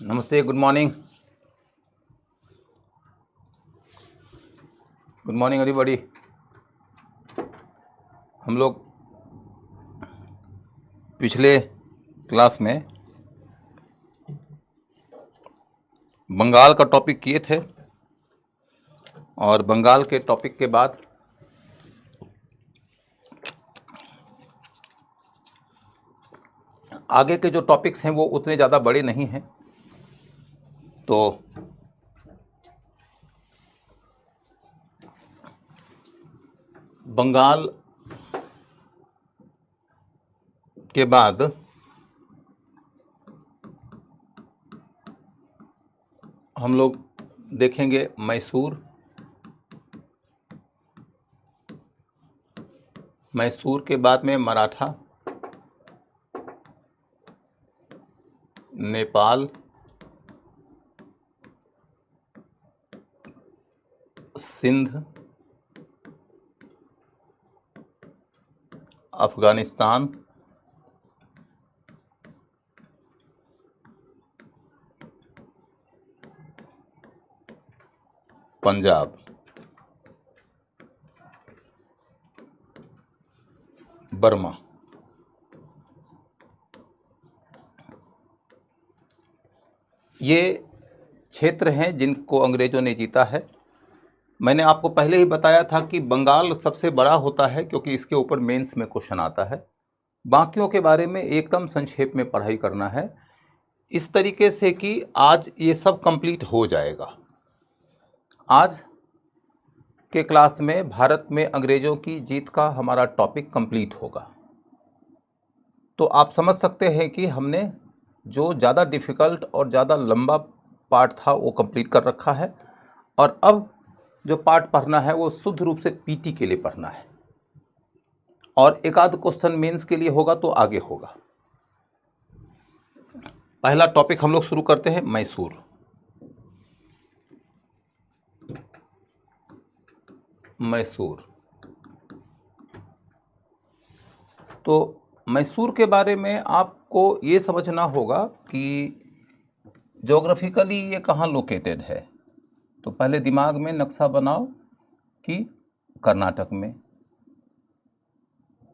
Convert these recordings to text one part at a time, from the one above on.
नमस्ते, good morning everybody. हम लोग पिछले क्लास में बंगाल का टॉपिक किए थे और बंगाल के टॉपिक के बाद आगे के जो टॉपिक्स हैं वो उतने ज़्यादा बड़े नहीं हैं, तो बंगाल के बाद हम लोग देखेंगे मैसूर के बाद में मराठा, नेपाल, सिंध, अफगानिस्तान, पंजाब, बर्मा। ये क्षेत्र हैं जिनको अंग्रेज़ों ने जीता है। मैंने आपको पहले ही बताया था कि बंगाल सबसे बड़ा होता है क्योंकि इसके ऊपर मेंस में क्वेश्चन आता है। बाकियों के बारे में एकदम संक्षेप में पढ़ाई करना है, इस तरीके से कि आज ये सब कंप्लीट हो जाएगा। आज के क्लास में भारत में अंग्रेज़ों की जीत का हमारा टॉपिक कंप्लीट होगा। तो आप समझ सकते हैं कि हमने जो ज़्यादा डिफ़िकल्ट और ज़्यादा लंबा पार्ट था वो कंप्लीट कर रखा है, और अब जो पार्ट पढ़ना है वो शुद्ध रूप से पीटी के लिए पढ़ना है, और एक आध क्वेश्चन मेंस के लिए होगा तो आगे होगा। पहला टॉपिक हम लोग शुरू करते हैं मैसूर। तो मैसूर के बारे में आपको ये समझना होगा कि ज्योग्राफिकली ये कहाँ लोकेटेड है। तो पहले दिमाग में नक्शा बनाओ कि कर्नाटक में।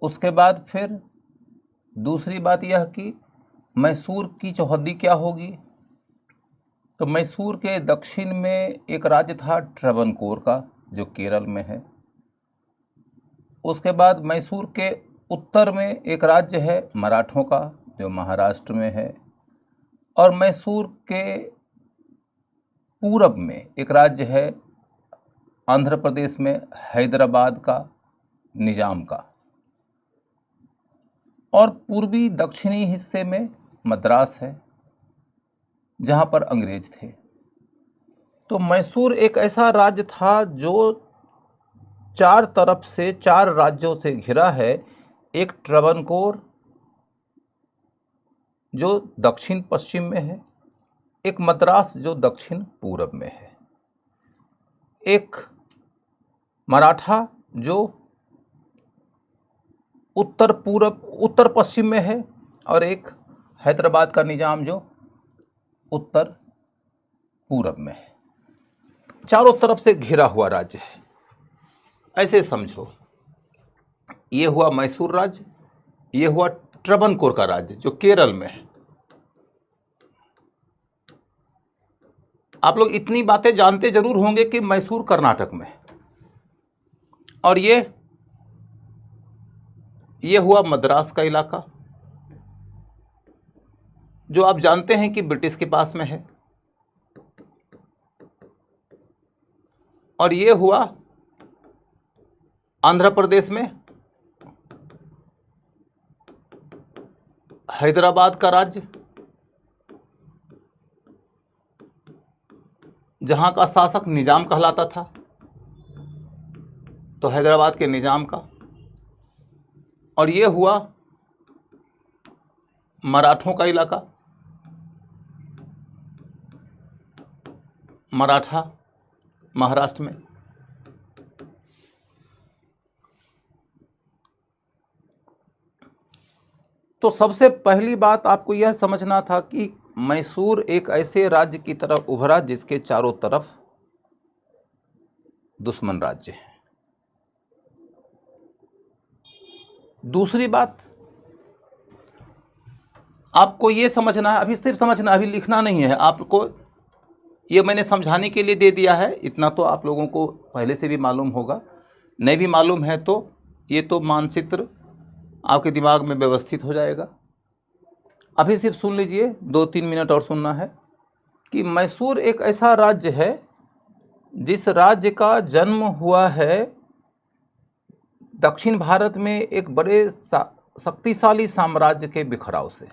उसके बाद फिर दूसरी बात यह कि मैसूर की चौहद्दी क्या होगी। तो मैसूर के दक्षिण में एक राज्य था ट्रवनकोर का, जो केरल में है। उसके बाद मैसूर के उत्तर में एक राज्य है मराठों का, जो महाराष्ट्र में है। और मैसूर के पूरब में एक राज्य है आंध्र प्रदेश में, हैदराबाद का, निजाम का। और पूर्वी दक्षिणी हिस्से में मद्रास है, जहाँ पर अंग्रेज थे। तो मैसूर एक ऐसा राज्य था जो चार तरफ से, चार राज्यों से घिरा है। एक ट्रवनकोर जो दक्षिण पश्चिम में है, एक मद्रास जो दक्षिण पूरब में है, एक मराठा जो उत्तर पश्चिम में है, और एक हैदराबाद का निजाम जो उत्तर पूरब में है। चारों तरफ से घिरा हुआ राज्य है, ऐसे समझो। ये हुआ मैसूर राज्य, ये हुआ ट्रवनकोर का राज्य जो केरल में है। आप लोग इतनी बातें जानते जरूर होंगे कि मैसूर कर्नाटक में है, और ये हुआ मद्रास का इलाका, जो आप जानते हैं कि ब्रिटिश के पास में है। और ये हुआ आंध्र प्रदेश में हैदराबाद का राज्य, जहां का शासक निजाम कहलाता था, तो हैदराबाद के निजाम का। और ये हुआ मराठों का इलाका, मराठा, महाराष्ट्र में। तो सबसे पहली बात आपको यह समझना था कि मैसूर एक ऐसे राज्य की तरफ उभरा जिसके चारों तरफ दुश्मन राज्य है। दूसरी बात आपको ये समझना है, अभी सिर्फ समझना, अभी लिखना नहीं है आपको, ये मैंने समझाने के लिए दे दिया है। इतना तो आप लोगों को पहले से भी मालूम होगा, नहीं भी मालूम है तो ये तो मानचित्र आपके दिमाग में व्यवस्थित हो जाएगा। अभी सिर्फ सुन लीजिए, 2-3 मिनट और सुनना है कि मैसूर एक ऐसा राज्य है जिस राज्य का जन्म हुआ है दक्षिण भारत में एक बड़े शक्तिशाली साम्राज्य के बिखराव से।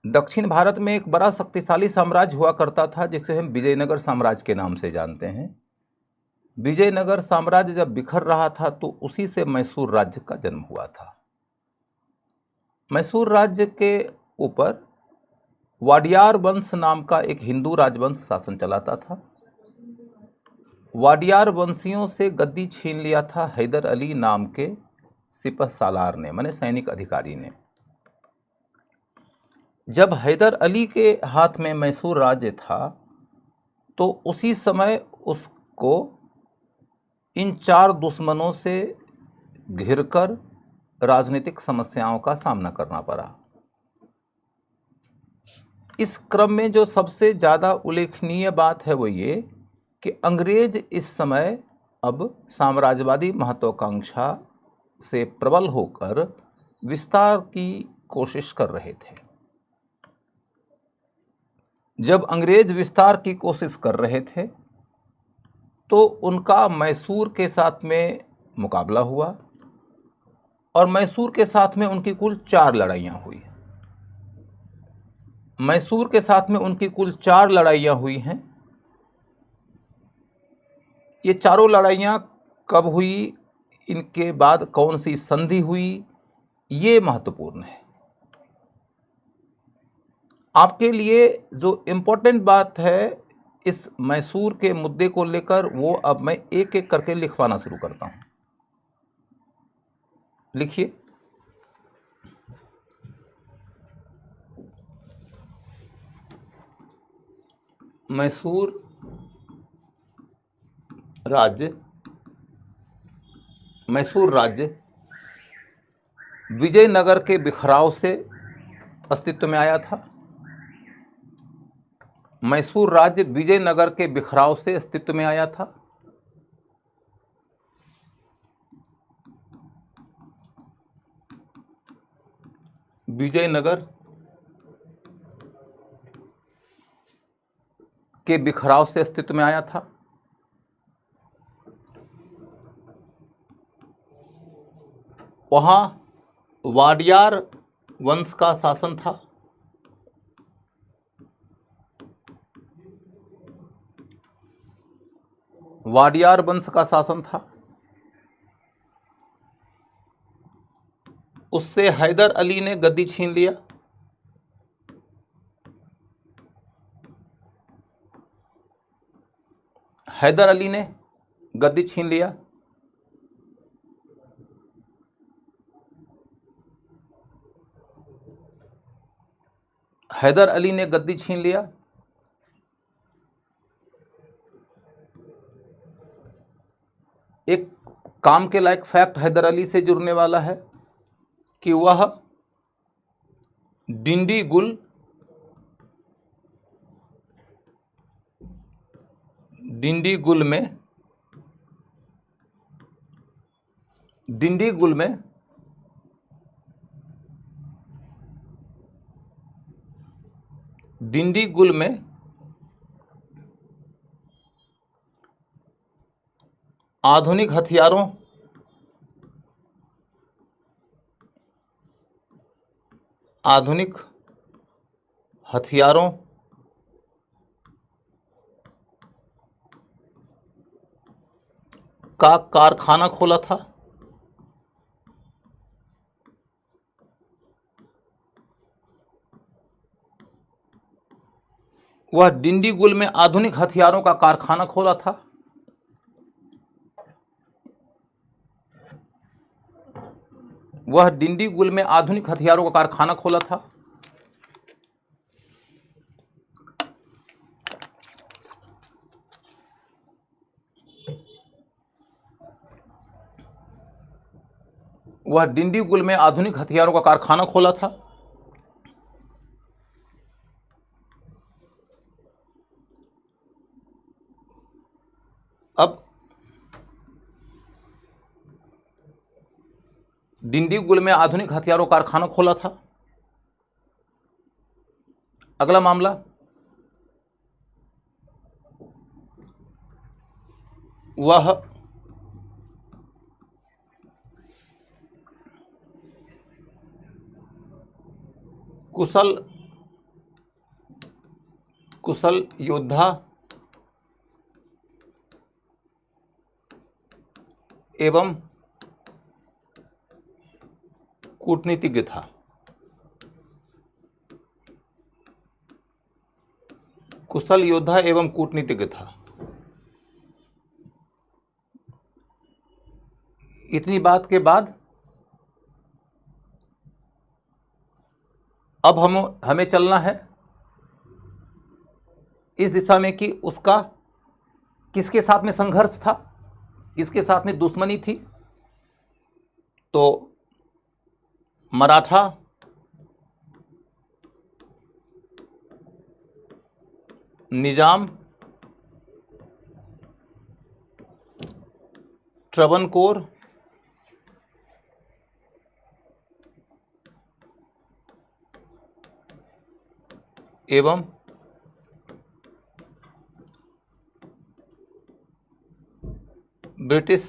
दक्षिण भारत में एक बड़ा शक्तिशाली साम्राज्य हुआ करता था जिसे हम विजयनगर साम्राज्य के नाम से जानते हैं। विजयनगर साम्राज्य जब बिखर रहा था तो उसी से मैसूर राज्य का जन्म हुआ था। मैसूर राज्य के ऊपर वाडियार वंश नाम का एक हिंदू राजवंश शासन चलाता था। वाडियार वंशियों से गद्दी छीन लिया था हैदर अली नाम के सिपह सालार ने, माने सैनिक अधिकारी ने। जब हैदर अली के हाथ में मैसूर राज्य था तो उसी समय उसको इन 4 दुश्मनों से घिरकर राजनीतिक समस्याओं का सामना करना पड़ा। इस क्रम में जो सबसे ज़्यादा उल्लेखनीय बात है वो ये कि अंग्रेज इस समय अब साम्राज्यवादी महत्वाकांक्षा से प्रबल होकर विस्तार की कोशिश कर रहे थे। जब अंग्रेज विस्तार की कोशिश कर रहे थे तो उनका मैसूर के साथ में मुकाबला हुआ और मैसूर के साथ में उनकी कुल 4 लड़ाइयाँ हुई। मैसूर के साथ में उनकी कुल 4 लड़ाइयाँ हुई हैं। ये चारों लड़ाइयाँ कब हुई, इनके बाद कौन सी संधि हुई, ये महत्वपूर्ण है। आपके लिए जो इम्पोर्टेंट बात है इस मैसूर के मुद्दे को लेकर, वो अब मैं एक एक करके लिखवाना शुरू करता हूँ। लिखिए, मैसूर राज्य विजयनगर के बिखराव से अस्तित्व में आया था। मैसूर राज्य विजयनगर के बिखराव से अस्तित्व में आया था। विजयनगर के बिखराव से अस्तित्व में आया था। वहां वाडियार वंश का शासन था। वाडियार वंश का शासन था। उससे हैदर अली ने गद्दी छीन लिया। हैदर अली ने गद्दी छीन लिया। हैदर अली ने गद्दी छीन लिया। एक काम के लायक फैक्ट हैदर अली से जुड़ने वाला है कि वह डिंडीगुल में आधुनिक हथियारों का कारखाना खोला था। वह डिंडीगुल में आधुनिक हथियारों का कारखाना खोला था। वह डिंडीगुल में आधुनिक हथियारों का कारखाना खोला था। वह डिंडीगुल में आधुनिक हथियारों का कारखाना खोला था। अब डिंडीगुल में आधुनिक हथियारों का कारखाना खोला था। अगला मामला, वह कुशल योद्धा एवं कूटनीतिज्ञ था। कुशल योद्धा एवं कूटनीतिज्ञ था। इतनी बात के बाद अब हमें चलना है इस दिशा में कि उसका किसके साथ में संघर्ष था, किसके साथ में दुश्मनी थी। तो मराठा, निजाम, ट्रवनकोर एवं ब्रिटिश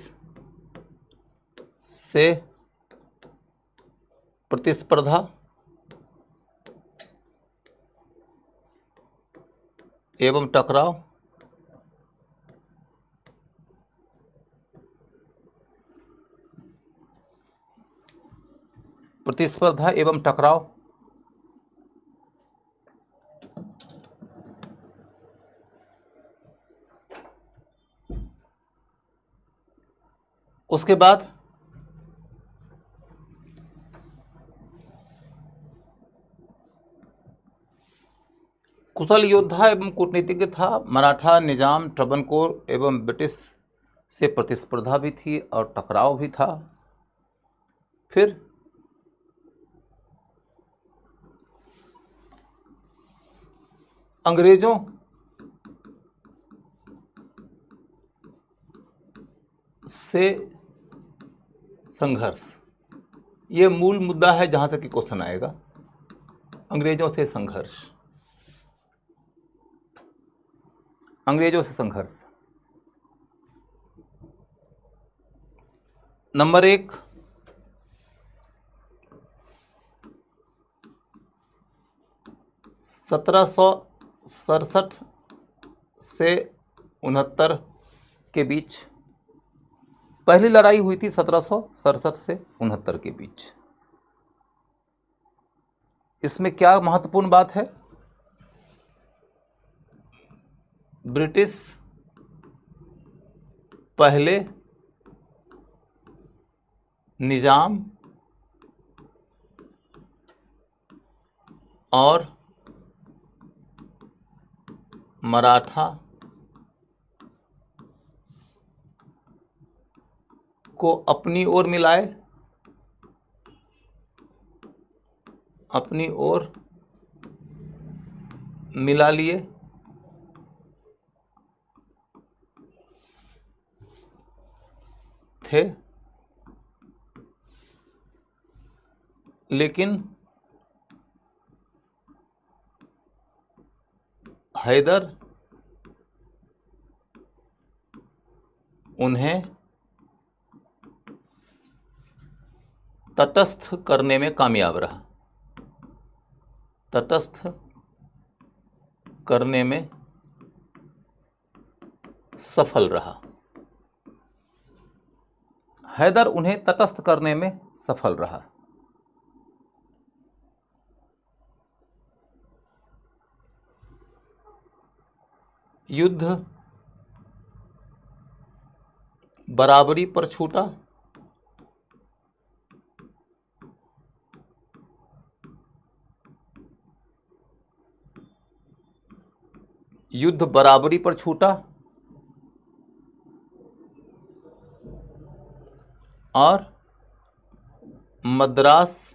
से प्रतिस्पर्धा एवं टकराव उसके बाद कुशल योद्धा एवं कूटनीतिज्ञ था। मराठा, निजाम, ट्रवनकोर एवं ब्रिटिश से प्रतिस्पर्धा भी थी और टकराव भी था। फिर अंग्रेजों से संघर्ष, ये मूल मुद्दा है जहां से कि क्वेश्चन आएगा। अंग्रेजों से संघर्ष, नंबर 1, (1767 से 69 के बीच पहली लड़ाई हुई थी। 1767 से 69 के बीच। इसमें क्या महत्वपूर्ण बात है? ब्रिटिश पहले, निजाम और मराठा को अपनी ओर मिलाए, अपनी ओर मिला लिए थे, लेकिन हैदर उन्हें तटस्थ करने में कामयाब रहा, तटस्थ करने में सफल रहा। हैदर उन्हें तटस्थ करने में सफल रहा। युद्ध बराबरी पर छूटा, युद्ध बराबरी पर छूटा और मद्रास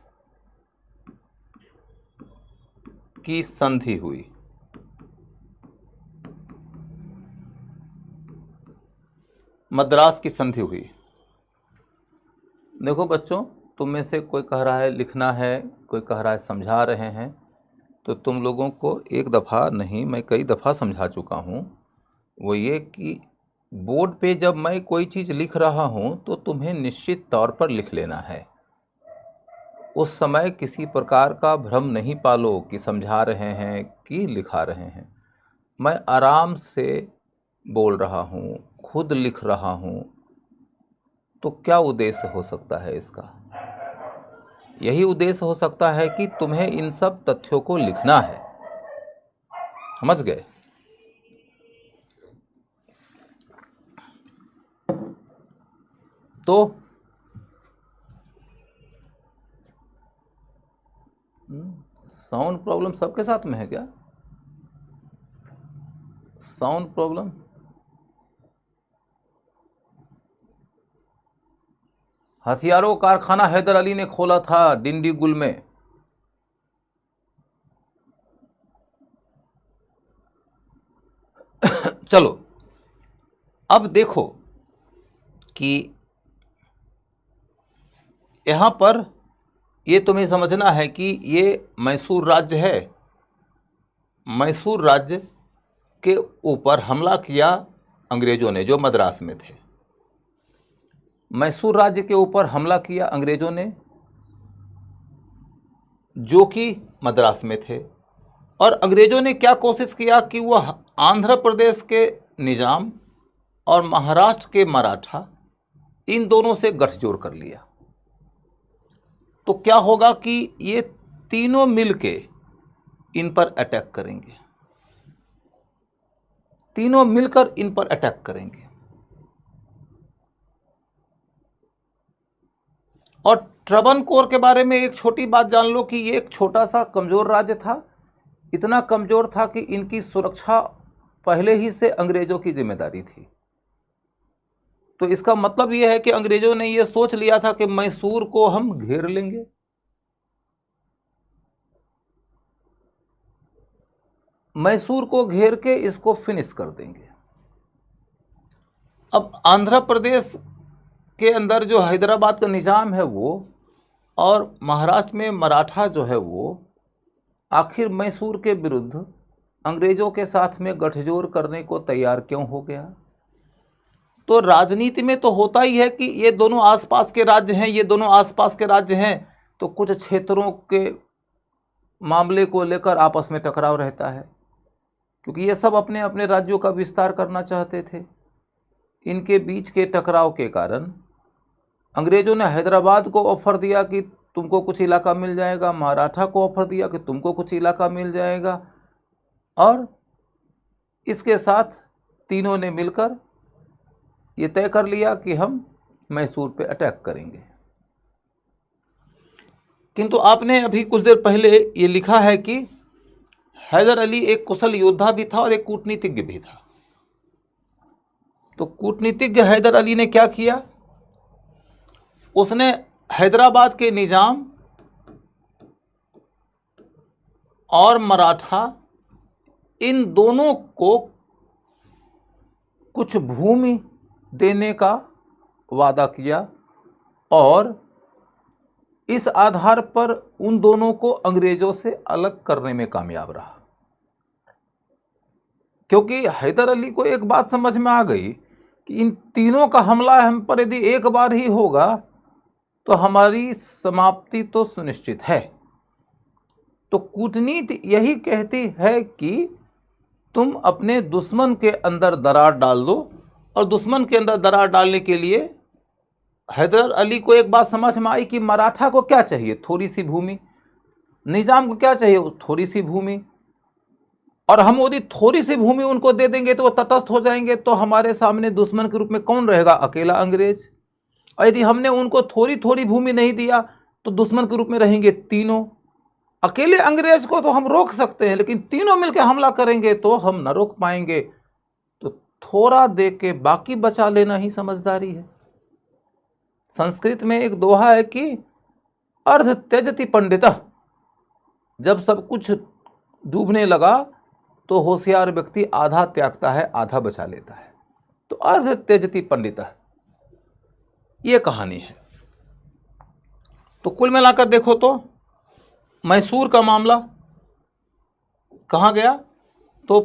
की संधि हुई। मद्रास की संधि हुई। देखो बच्चों, तुम में से कोई कह रहा है लिखना है, कोई कह रहा है समझा रहे हैं, तो तुम लोगों को एक दफ़ा नहीं, मैं कई दफ़ा समझा चुका हूँ। वो ये कि बोर्ड पे जब मैं कोई चीज़ लिख रहा हूँ तो तुम्हें निश्चित तौर पर लिख लेना है। उस समय किसी प्रकार का भ्रम नहीं पालो कि समझा रहे हैं कि लिखा रहे हैं। मैं आराम से बोल रहा हूँ, खुद लिख रहा हूँ, तो क्या उद्देश्य हो सकता है इसका? यही उद्देश्य हो सकता है कि तुम्हें इन सब तथ्यों को लिखना है। समझ गए? तो साउंड प्रॉब्लम सबके साथ में है क्या? Sound problem? हथियारों का कारखाना हैदर अली ने खोला था डिंडीगुल में। चलो अब देखो कि यहां पर ये तुम्हें समझना है कि ये मैसूर राज्य है। मैसूर राज्य के ऊपर हमला किया अंग्रेजों ने, जो मद्रास में थे। मैसूर राज्य के ऊपर हमला किया अंग्रेजों ने, जो कि मद्रास में थे। और अंग्रेजों ने क्या कोशिश किया कि वह आंध्र प्रदेश के निजाम और महाराष्ट्र के मराठा, इन दोनों से गठजोड़ कर लिया। तो क्या होगा कि ये तीनों मिलके इन पर अटैक करेंगे, तीनों मिलकर इन पर अटैक करेंगे। और ट्रवनकोर के बारे में एक छोटी बात जान लो कि ये एक छोटा सा कमजोर राज्य था। इतना कमजोर था कि इनकी सुरक्षा पहले ही से अंग्रेजों की जिम्मेदारी थी। तो इसका मतलब यह है कि अंग्रेजों ने यह सोच लिया था कि मैसूर को हम घेर लेंगे। मैसूर को घेर के इसको फिनिश कर देंगे। अब आंध्र प्रदेश के अंदर जो हैदराबाद का निजाम है वो, और महाराष्ट्र में मराठा जो है वो, आखिर मैसूर के विरुद्ध अंग्रेजों के साथ में गठजोड़ करने को तैयार क्यों हो गया? तो राजनीति में तो होता ही है कि ये दोनों आसपास के राज्य हैं, ये दोनों आसपास के राज्य हैं, तो कुछ क्षेत्रों के मामले को लेकर आपस में टकराव रहता है, क्योंकि ये सब अपने अपने राज्यों का विस्तार करना चाहते थे। इनके बीच के टकराव के कारण अंग्रेजों ने हैदराबाद को ऑफर दिया कि तुमको कुछ इलाका मिल जाएगा, मराठा को ऑफर दिया कि तुमको कुछ इलाका मिल जाएगा, और इसके साथ तीनों ने मिलकर ये तय कर लिया कि हम मैसूर पे अटैक करेंगे। किंतु आपने अभी कुछ देर पहले ये लिखा है कि हैदर अली एक कुशल योद्धा भी था और एक कूटनीतिज्ञ भी था। तो कूटनीतिज्ञ हैदर अली ने क्या किया? उसने हैदराबाद के निजाम और मराठा, इन दोनों को कुछ भूमि देने का वादा किया, और इस आधार पर उन दोनों को अंग्रेजों से अलग करने में कामयाब रहा। क्योंकि हैदर अली को एक बात समझ में आ गई कि इन तीनों का हमला हम पर यदि एक बार ही होगा तो हमारी समाप्ति तो सुनिश्चित है। तो कूटनीति यही कहती है कि तुम अपने दुश्मन के अंदर दरार डाल दो, और दुश्मन के अंदर दरार डालने के लिए हैदर अली को एक बात समझ में आई कि मराठा को क्या चाहिए? थोड़ी सी भूमि। निजाम को क्या चाहिए? थोड़ी सी भूमि। और हम यदि थोड़ी सी भूमि उनको दे देंगे तो वो तटस्थ हो जाएंगे, तो हमारे सामने दुश्मन के रूप में कौन रहेगा? अकेला अंग्रेज। और यदि हमने उनको थोड़ी थोड़ी भूमि नहीं दिया तो दुश्मन के रूप में रहेंगे तीनों। अकेले अंग्रेज को तो हम रोक सकते हैं, लेकिन तीनों मिलकर हमला करेंगे तो हम न रोक पाएंगे। तो थोड़ा दे के बाकी बचा लेना ही समझदारी है। संस्कृत में एक दोहा है कि अर्ध त्यजति पंडितः, जब सब कुछ डूबने लगा तो होशियार व्यक्ति आधा त्यागता है, आधा बचा लेता है। तो अर्ध त्यजति पंडितः, ये कहानी है। तो कुल मिलाकर देखो तो मैसूर का मामला कहाँ गया, तो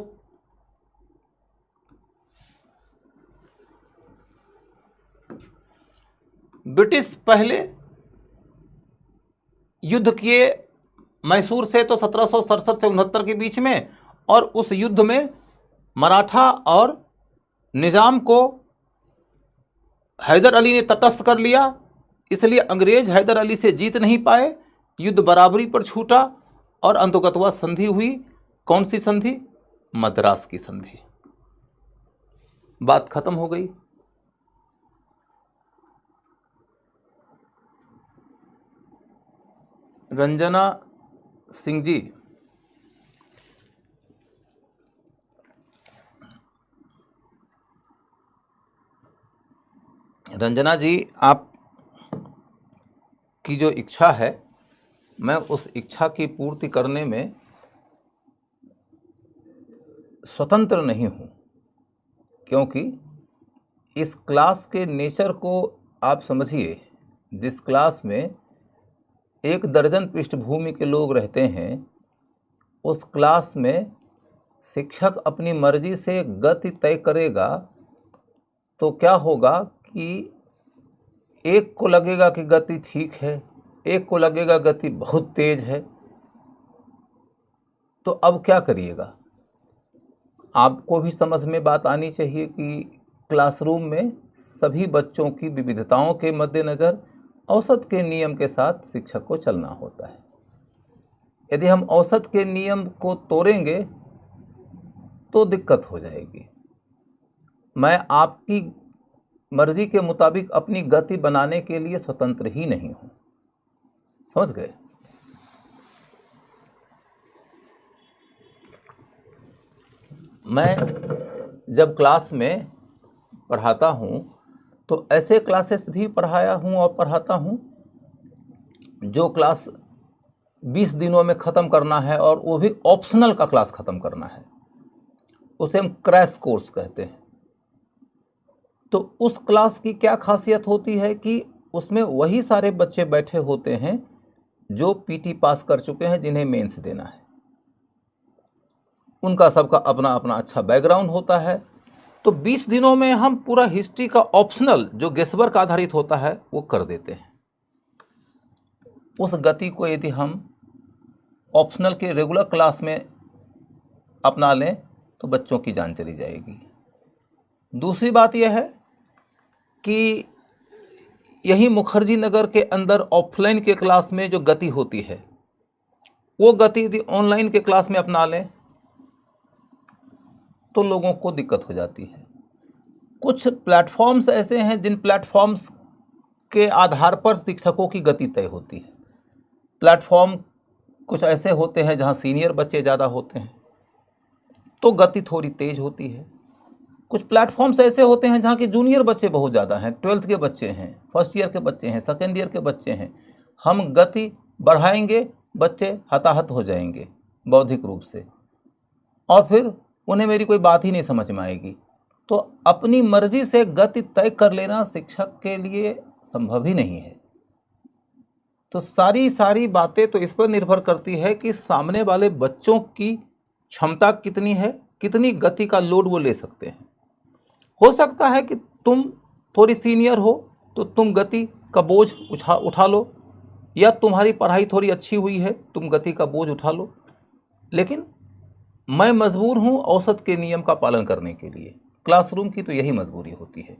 ब्रिटिश पहले युद्ध किए मैसूर से, तो 1767 से 69 के बीच में, और उस युद्ध में मराठा और निजाम को हैदर अली ने तटस्थ कर लिया, इसलिए अंग्रेज हैदर अली से जीत नहीं पाए, युद्ध बराबरी पर छूटा और अंतोगत्वा संधि हुई। कौन सी संधि? मद्रास की संधि। बात खत्म हो गई। रंजना सिंह जी, रंजना जी, आप की जो इच्छा है, मैं उस इच्छा की पूर्ति करने में स्वतंत्र नहीं हूँ, क्योंकि इस क्लास के नेचर को आप समझिए। जिस क्लास में 1 दर्जन पृष्ठभूमि के लोग रहते हैं, उस क्लास में शिक्षक अपनी मर्जी से गति तय करेगा, तो क्या होगा कि एक को लगेगा कि गति ठीक है, एक को लगेगा गति बहुत तेज है। तो अब क्या करिएगा? आपको भी समझ में बात आनी चाहिए कि क्लासरूम में सभी बच्चों की विविधताओं के मद्देनज़र औसत के नियम के साथ शिक्षक को चलना होता है। यदि हम औसत के नियम को तोड़ेंगे तो दिक्कत हो जाएगी। मैं आपकी मर्जी के मुताबिक अपनी गति बनाने के लिए स्वतंत्र ही नहीं हूं, समझ गए? मैं जब क्लास में पढ़ाता हूं तो ऐसे क्लासेस भी पढ़ाया हूं और पढ़ाता हूं जो क्लास 20 दिनों में ख़त्म करना है, और वो भी ऑप्शनल का क्लास ख़त्म करना है। उसे हम क्रैश कोर्स कहते हैं। तो उस क्लास की क्या खासियत होती है कि उसमें वही सारे बच्चे बैठे होते हैं जो पीटी पास कर चुके हैं, जिन्हें मेंस देना है। उनका सबका अपना अपना अच्छा बैकग्राउंड होता है। तो 20 दिनों में हम पूरा हिस्ट्री का ऑप्शनल, जो गेसवर्क आधारित होता है, वो कर देते हैं। उस गति को यदि हम ऑप्शनल के रेगुलर क्लास में अपना लें तो बच्चों की जान चली जाएगी। दूसरी बात यह है कि यही मुखर्जी नगर के अंदर ऑफलाइन के क्लास में जो गति होती है, वो गति यदि ऑनलाइन के क्लास में अपना लें तो लोगों को दिक्कत हो जाती है। कुछ प्लेटफॉर्म्स ऐसे हैं जिन प्लेटफॉर्म्स के आधार पर शिक्षकों की गति तय होती है। प्लेटफॉर्म कुछ ऐसे होते हैं जहां सीनियर बच्चे ज़्यादा होते हैं तो गति थोड़ी तेज होती है। कुछ प्लेटफॉर्म्स ऐसे होते हैं जहाँ के जूनियर बच्चे बहुत ज़्यादा हैं, 12th के बच्चे हैं, फर्स्ट ईयर के बच्चे हैं, सेकेंड ईयर के बच्चे हैं। हम गति बढ़ाएंगे, बच्चे हताहत हो जाएंगे बौद्धिक रूप से, और फिर उन्हें मेरी कोई बात ही नहीं समझ में आएगी। तो अपनी मर्जी से गति तय कर लेना शिक्षक के लिए संभव ही नहीं है। तो सारी बातें तो इस पर निर्भर करती है कि सामने वाले बच्चों की क्षमता कितनी है, कितनी गति का लोड वो ले सकते हैं। हो सकता है कि तुम थोड़ी सीनियर हो तो तुम गति का बोझ उठा लो, या तुम्हारी पढ़ाई थोड़ी अच्छी हुई है, तुम गति का बोझ उठा लो। लेकिन मैं मजबूर हूँ औसत के नियम का पालन करने के लिए। क्लासरूम की तो यही मजबूरी होती है।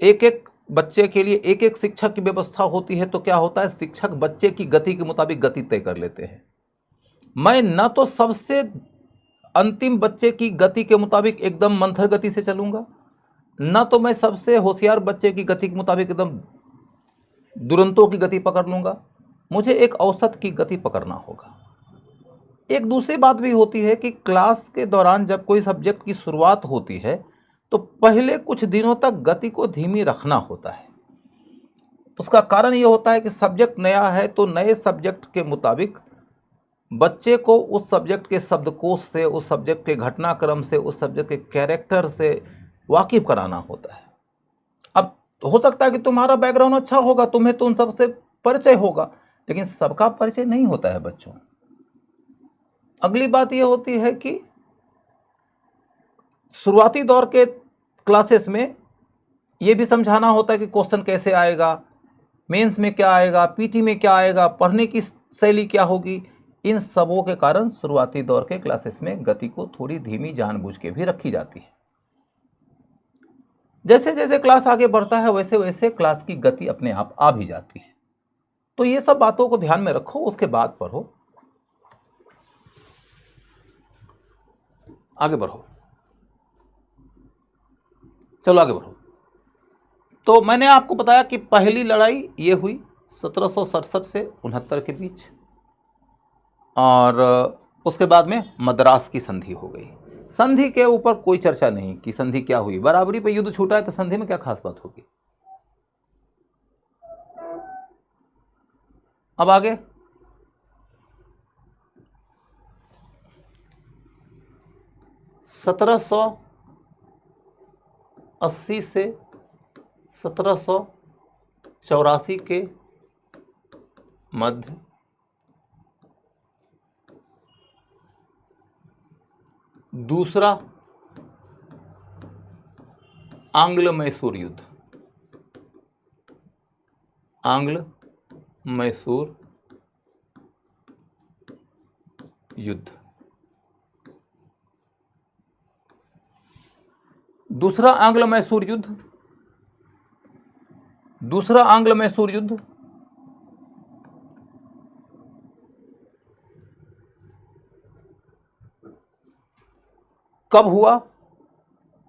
एक एक बच्चे के लिए एक एक शिक्षक की व्यवस्था होती है। तो क्या होता है, शिक्षक बच्चे की गति के मुताबिक गति तय कर लेते हैं। मैं न तो सबसे अंतिम बच्चे की गति के मुताबिक एकदम मंथर गति से चलूँगा, न तो मैं सबसे होशियार बच्चे की गति के मुताबिक एकदम दुरंतों की गति पकड़ लूँगा। मुझे एक औसत की गति पकड़ना होगा। एक दूसरी बात भी होती है कि क्लास के दौरान जब कोई सब्जेक्ट की शुरुआत होती है तो पहले कुछ दिनों तक गति को धीमी रखना होता है। उसका कारण ये होता है कि सब्जेक्ट नया है, तो नए सब्जेक्ट के मुताबिक बच्चे को उस सब्जेक्ट के शब्दकोश से, उस सब्जेक्ट के घटनाक्रम से, उस सब्जेक्ट के कैरेक्टर से वाकिफ कराना होता है। अब हो सकता है कि तुम्हारा बैकग्राउंड अच्छा होगा, तुम्हें तो उन सबसे परिचय होगा, लेकिन सबका परिचय नहीं होता है बच्चों। अगली बात यह होती है कि शुरुआती दौर के क्लासेस में यह भी समझाना होता है कि क्वेश्चन कैसे आएगा, मेंस में क्या आएगा, पीटी में क्या आएगा, पढ़ने की शैली क्या होगी। इन सबों के कारण शुरुआती दौर के क्लासेस में गति को थोड़ी धीमी जानबूझ के भी रखी जाती है। जैसे जैसे क्लास आगे बढ़ता है वैसे वैसे क्लास की गति अपने आप आ भी जाती है। तो ये सब बातों को ध्यान में रखो, उसके बाद पढ़ो, आगे बढ़ो। चलो आगे बढ़ो। तो मैंने आपको बताया कि पहली लड़ाई ये हुई 1767 से 69 के बीच, और उसके बाद में मद्रास की संधि हो गई। संधि के ऊपर कोई चर्चा नहीं कि संधि क्या हुई, बराबरी पे युद्ध छूटा है तो संधि में क्या खास बात होगी। अब आगे 1780 से 1784 के मध्य दूसरा आंग्ल मैसूर युद्ध, आंग्ल मैसूर युद्ध। दूसरा आंग्ल मैसूर युद्ध, दूसरा आंग्ल मैसूर युद्ध कब हुआ?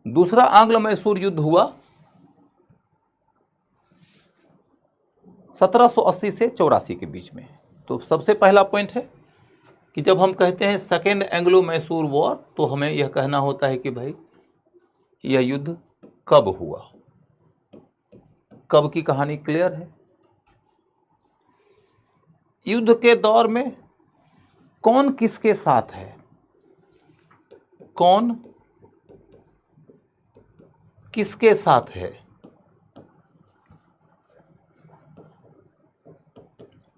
दूसरा आंग्ल मैसूर युद्ध हुआ 1780 से 84 के बीच में। तो सबसे पहला पॉइंट है कि जब हम कहते हैं सेकेंड एंग्लो मैसूर वॉर, तो हमें यह कहना होता है कि भाई यह युद्ध कब हुआ, कब की कहानी क्लियर है। युद्ध के दौर में कौन किसके साथ है, कौन किसके साथ है,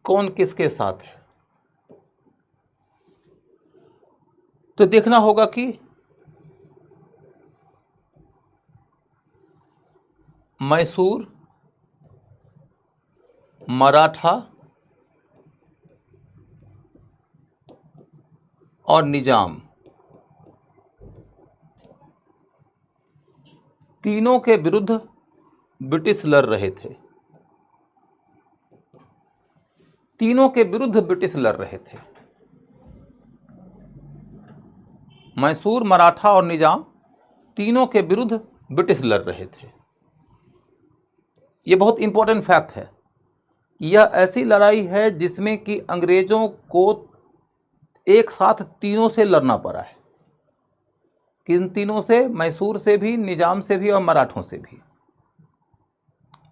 कौन किसके साथ है, तो देखना होगा कि मैसूर, मराठा और निजाम, तीनों के विरुद्ध ब्रिटिश लड़ रहे थे, तीनों के विरुद्ध ब्रिटिश लड़ रहे थे। मैसूर, मराठा और निजाम तीनों के विरुद्ध ब्रिटिश लड़ रहे थे। यह बहुत इंपॉर्टेंट फैक्ट है। यह ऐसी लड़ाई है जिसमें कि अंग्रेजों को एक साथ तीनों से लड़ना पड़ा है। किन तीनों से? मैसूर से भी, निजाम से भी और मराठों से भी।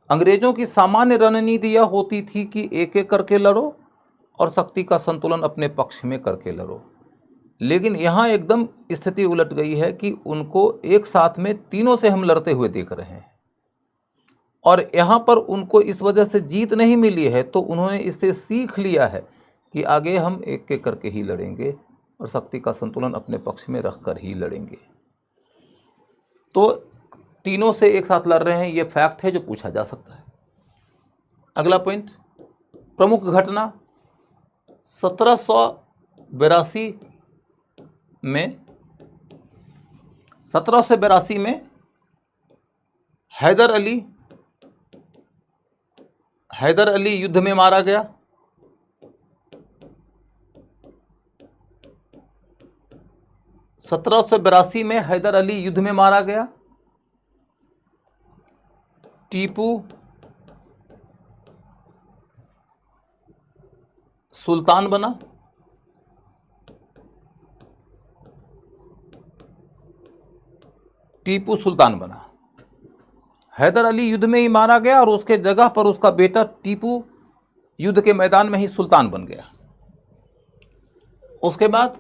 अंग्रेजों की सामान्य रणनीति यह होती थी कि एक एक करके लड़ो और शक्ति का संतुलन अपने पक्ष में करके लड़ो, लेकिन यहाँ एकदम स्थिति उलट गई है कि उनको एक साथ में तीनों से हम लड़ते हुए देख रहे हैं, और यहाँ पर उनको इस वजह से जीत नहीं मिली है, तो उन्होंने इससे सीख लिया है कि आगे हम एक एक करके ही लड़ेंगे और शक्ति का संतुलन अपने पक्ष में रखकर ही लड़ेंगे। तो तीनों से एक साथ लड़ रहे हैं, ये फैक्ट है जो पूछा जा सकता है। अगला पॉइंट, प्रमुख घटना 1782 में, 1782 में हैदर अली युद्ध में मारा गया। में हैदर अली युद्ध में मारा गया। टीपू सुल्तान बना। टीपू सुल्तान बना। हैदर अली युद्ध में ही मारा गया और उसके जगह पर उसका बेटा टीपू युद्ध के मैदान में ही सुल्तान बन गया। उसके बाद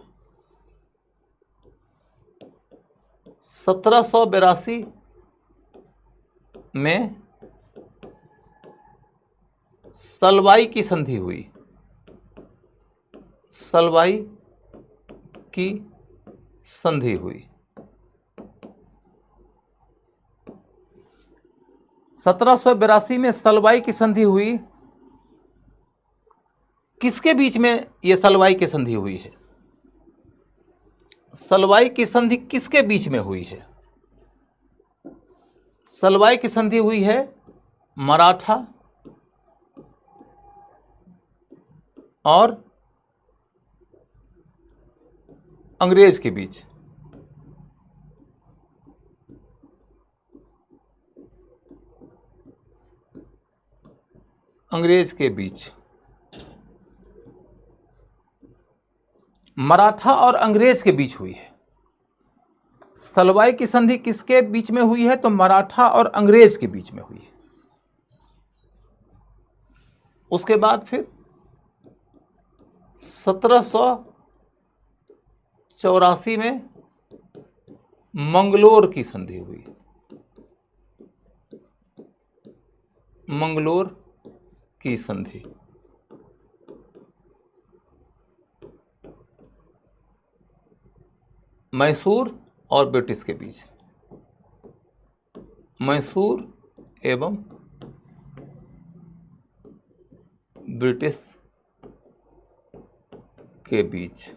1782 में सलवाई की संधि हुई। सलवाई की संधि हुई। 1782 में सलवाई की संधि हुई। किसके बीच में यह सलवाई की संधि हुई है? सलवाई की संधि किसके बीच में हुई है? सलवाई की संधि हुई है मराठा और अंग्रेज के बीच। अंग्रेज के बीच। मराठा और अंग्रेज के बीच हुई है। सलवाई की संधि किसके बीच में हुई है? तो मराठा और अंग्रेज के बीच में हुई है। उसके बाद फिर 1784 में मंगलोर की संधि हुई। मंगलोर की संधि। मैसूर और ब्रिटिश के बीच। मैसूर एवं ब्रिटिश के बीच।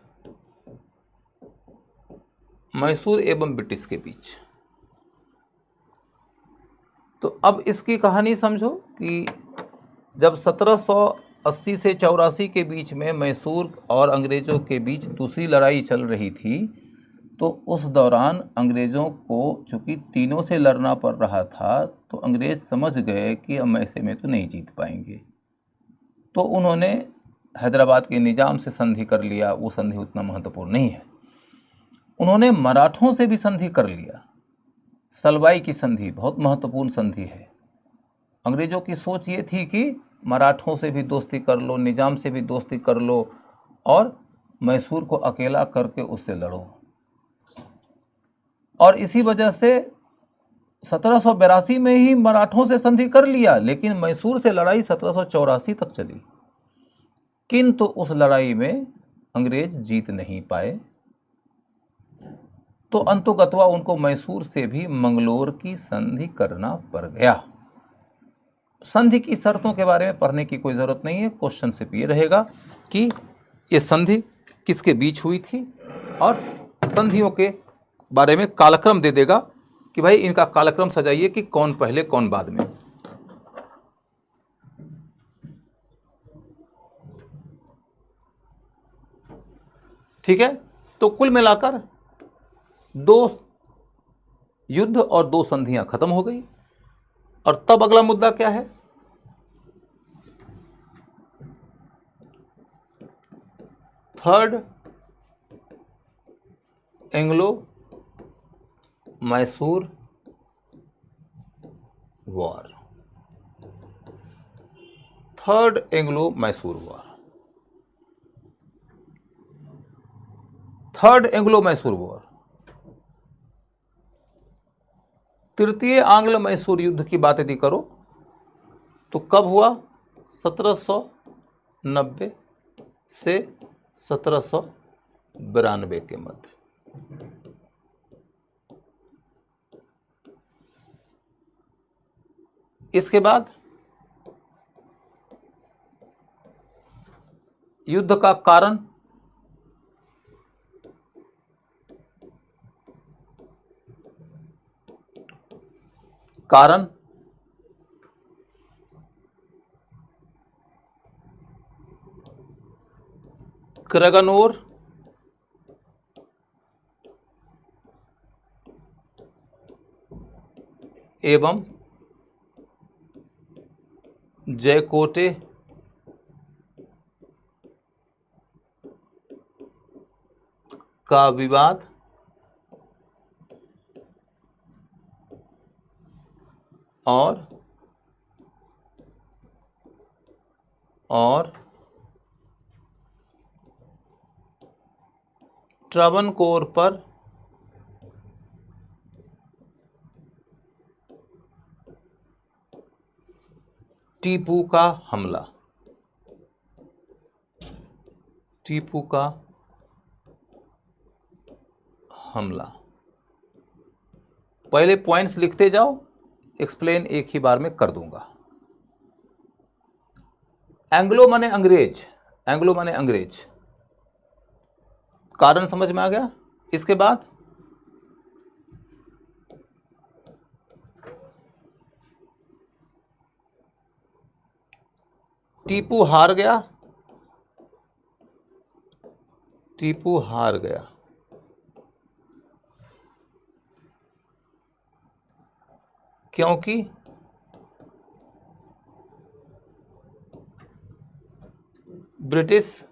मैसूर एवं ब्रिटिश के बीच। तो अब इसकी कहानी समझो कि जब 1780 से 84 के बीच में मैसूर और अंग्रेजों के बीच दूसरी लड़ाई चल रही थी, तो उस दौरान अंग्रेज़ों को चूंकि तीनों से लड़ना पड़ रहा था, तो अंग्रेज़ समझ गए कि हम ऐसे में तो नहीं जीत पाएंगे। तो उन्होंने हैदराबाद के निजाम से संधि कर लिया। वो संधि उतना महत्वपूर्ण नहीं है। उन्होंने मराठों से भी संधि कर लिया। सलवाई की संधि बहुत महत्वपूर्ण संधि है। अंग्रेज़ों की सोच ये थी कि मराठों से भी दोस्ती कर लो, निजाम से भी दोस्ती कर लो और मैसूर को अकेला करके उससे लड़ो। और इसी वजह से 1782 में ही मराठों से संधि कर लिया, लेकिन मैसूर से लड़ाई 1784 तक चली। किंतु उस लड़ाई में अंग्रेज जीत नहीं पाए, तो अंततः उनको मैसूर से भी मंगलोर की संधि करना पड़ गया। संधि की शर्तों के बारे में पढ़ने की कोई जरूरत नहीं है। क्वेश्चन सिर्फ ये रहेगा कि ये संधि किसके बीच हुई थी, और संधियों के बारे में कालक्रम दे देगा कि भाई इनका कालक्रम सजाइए कि कौन पहले कौन बाद में। ठीक है, तो कुल मिलाकर 2 युद्ध और 2 संधियां खत्म हो गई। और तब अगला मुद्दा क्या है? Third Anglo Mysore war. Third Anglo Mysore war. Third Anglo Mysore war. तृतीय आंग्ल मैसूर युद्ध की बात यदि करो तो कब हुआ? 1790 से 1792 के मध्य। इसके बाद युद्ध का कारण क्रगनोर एवं जयकोटे का विवाद और ट्रावनकोर पर टीपू का हमला। टीपू का हमला। पहले पॉइंट्स लिखते जाओ, एक्सप्लेन एक ही बार में कर दूंगा। एंग्लो माने अंग्रेज, एंग्लो माने अंग्रेज, कारण समझ में आ गया। इसके बाद टीपू हार गया, टीपू हार गया। क्योंकि ब्रिटिश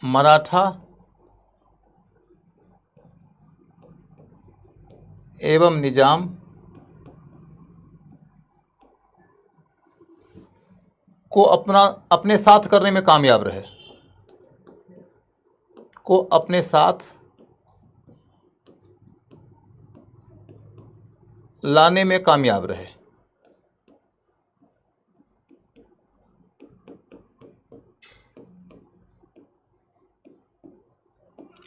मराठा एवं निजाम को अपने साथ करने में कामयाब रहे, को अपने साथ लाने में कामयाब रहे।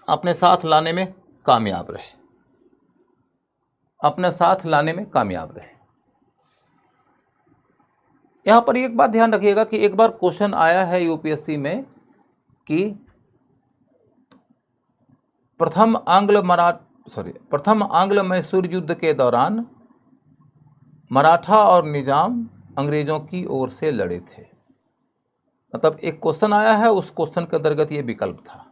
अपने साथ लाने में कामयाब रहे, अपने साथ लाने में कामयाब रहे। यहां पर एक बात ध्यान रखिएगा कि एक बार क्वेश्चन आया है यूपीएससी में कि प्रथम आंग्ल मैसूर युद्ध के दौरान मराठा और निजाम अंग्रेजों की ओर से लड़े थे। मतलब एक क्वेश्चन आया है, उस क्वेश्चन के अंतर्गत ये विकल्प था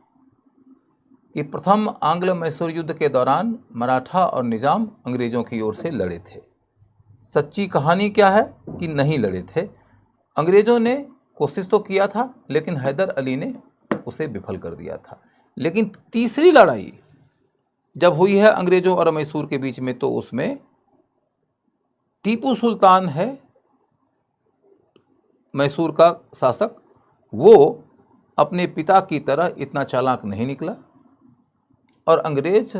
कि प्रथम आंग्ल मैसूर युद्ध के दौरान मराठा और निजाम अंग्रेजों की ओर से लड़े थे। सच्ची कहानी क्या है कि नहीं लड़े थे। अंग्रेजों ने कोशिश तो किया था, लेकिन हैदर अली ने उसे विफल कर दिया था। लेकिन तीसरी लड़ाई जब हुई है अंग्रेजों और मैसूर के बीच में, तो उसमें टीपू सुल्तान है मैसूर का शासक, वो अपने पिता की तरह इतना चालाक नहीं निकला और अंग्रेज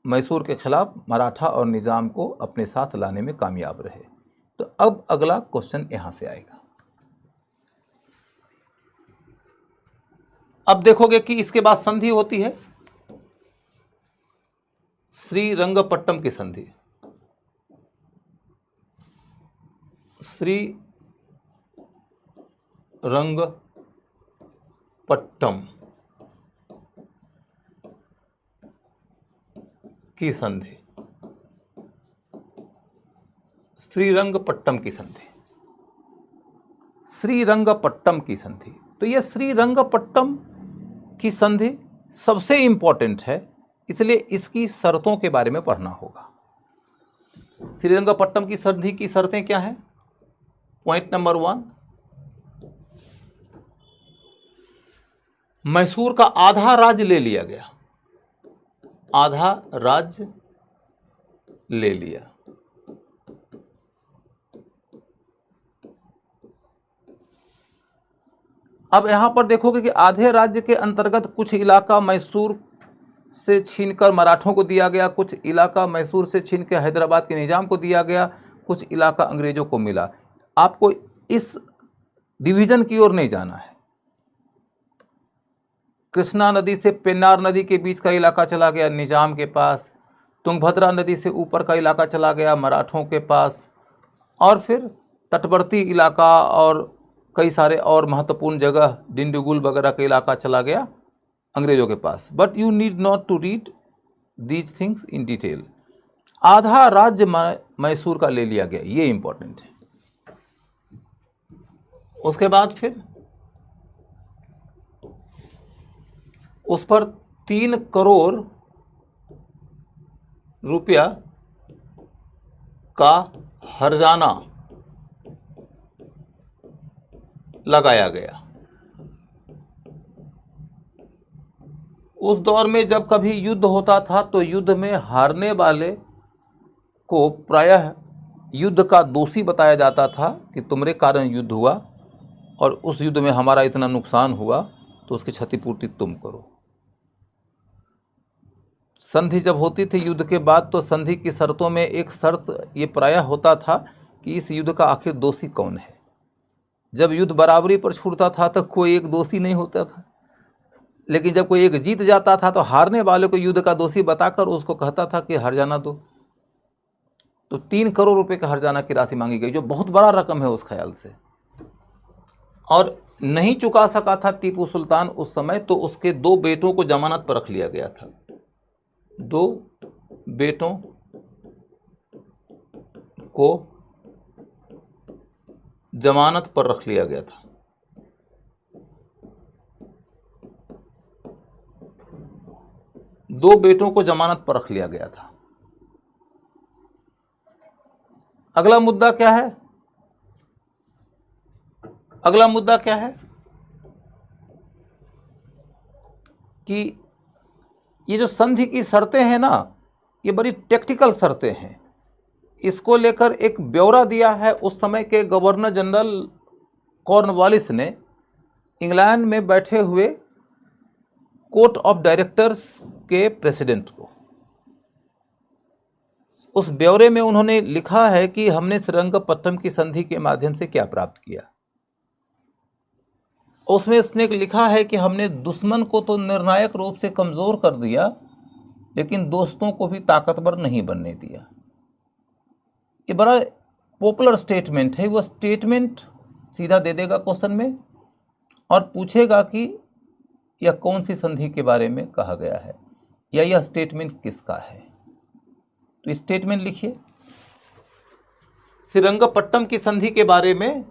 मैसूर के खिलाफ मराठा और निजाम को अपने साथ लाने में कामयाब रहे। तो अब अगला क्वेश्चन यहां से आएगा। अब देखोगे कि इसके बाद संधि होती है, श्रीरंगपट्टम की संधि। श्रीरंगपट्टम की संधि, श्रीरंगपट्टम की संधि, श्रीरंगपट्टम की संधि। तो यह श्रीरंगपट्टम की संधि सबसे इंपॉर्टेंट है, इसलिए इसकी शर्तों के बारे में पढ़ना होगा। श्रीरंगपट्टम की संधि की शर्तें क्या हैं? पॉइंट नंबर 1, मैसूर का आधा राज्य ले लिया गया, आधा राज्य ले लिया। अब यहां पर देखोगे कि आधे राज्य के अंतर्गत कुछ इलाका मैसूर से छीनकर मराठों को दिया गया, कुछ इलाका मैसूर से छीनकर हैदराबाद के निजाम को दिया गया, कुछ इलाका अंग्रेजों को मिला। आपको इस डिवीजन की ओर नहीं जाना है। कृष्णा नदी से पेन्नार नदी के बीच का इलाका चला गया निजाम के पास, तुंगभद्रा नदी से ऊपर का इलाका चला गया मराठों के पास, और फिर तटवर्ती इलाका और कई सारे और महत्वपूर्ण जगह डिंडीगुल वगैरह का इलाका चला गया अंग्रेजों के पास। But you need not to read these things in detail. आधा राज्य मैसूर का ले लिया गया, ये इंपॉर्टेंट है। उसके बाद फिर उस पर 3 करोड़ रुपया का हर्जाना लगाया गया। उस दौर में जब कभी युद्ध होता था तो युद्ध में हारने वाले को प्रायः युद्ध का दोषी बताया जाता था कि तुम्हारे कारण युद्ध हुआ और उस युद्ध में हमारा इतना नुकसान हुआ, तो उसकी क्षतिपूर्ति तुम करो। संधि जब होती थी युद्ध के बाद, तो संधि की शर्तों में एक शर्त ये प्रायः होता था कि इस युद्ध का आखिर दोषी कौन है। जब युद्ध बराबरी पर छूटता था तो कोई एक दोषी नहीं होता था, लेकिन जब कोई एक जीत जाता था तो हारने वाले को युद्ध का दोषी बताकर उसको कहता था कि हर जाना दो। तो 3 करोड़ रुपए का हर्जाना की राशि मांगी गई, जो बहुत बड़ा रकम है उस ख्याल से। और नहीं चुका सका था टीपू सुल्तान उस समय, तो उसके 2 बेटों को जमानत पर रख लिया गया था। 2 बेटों को जमानत पर रख लिया गया था। दो बेटों को जमानत पर रख लिया गया था। अगला मुद्दा क्या है? अगला मुद्दा क्या है कि ये जो संधि की शर्तें हैं ना, ये बड़ी टेक्निकल शर्तें हैं। इसको लेकर एक ब्यौरा दिया है उस समय के गवर्नर जनरल कॉर्नवालिस ने इंग्लैंड में बैठे हुए कोर्ट ऑफ डायरेक्टर्स के प्रेसिडेंट को। उस ब्यौरे में उन्होंने लिखा है कि हमने श्रीरंगपट्टनम की संधि के माध्यम से क्या प्राप्त किया। उसमें उसने लिखा है कि हमने दुश्मन को तो निर्णायक रूप से कमजोर कर दिया, लेकिन दोस्तों को भी ताकतवर नहीं बनने दिया। ये बड़ा पॉपुलर स्टेटमेंट है। वो स्टेटमेंट सीधा दे देगा क्वेश्चन में और पूछेगा कि यह कौन सी संधि के बारे में कहा गया है या यह स्टेटमेंट किसका है। तो स्टेटमेंट लिखिए, श्रीरंगपट्टनम की संधि के बारे में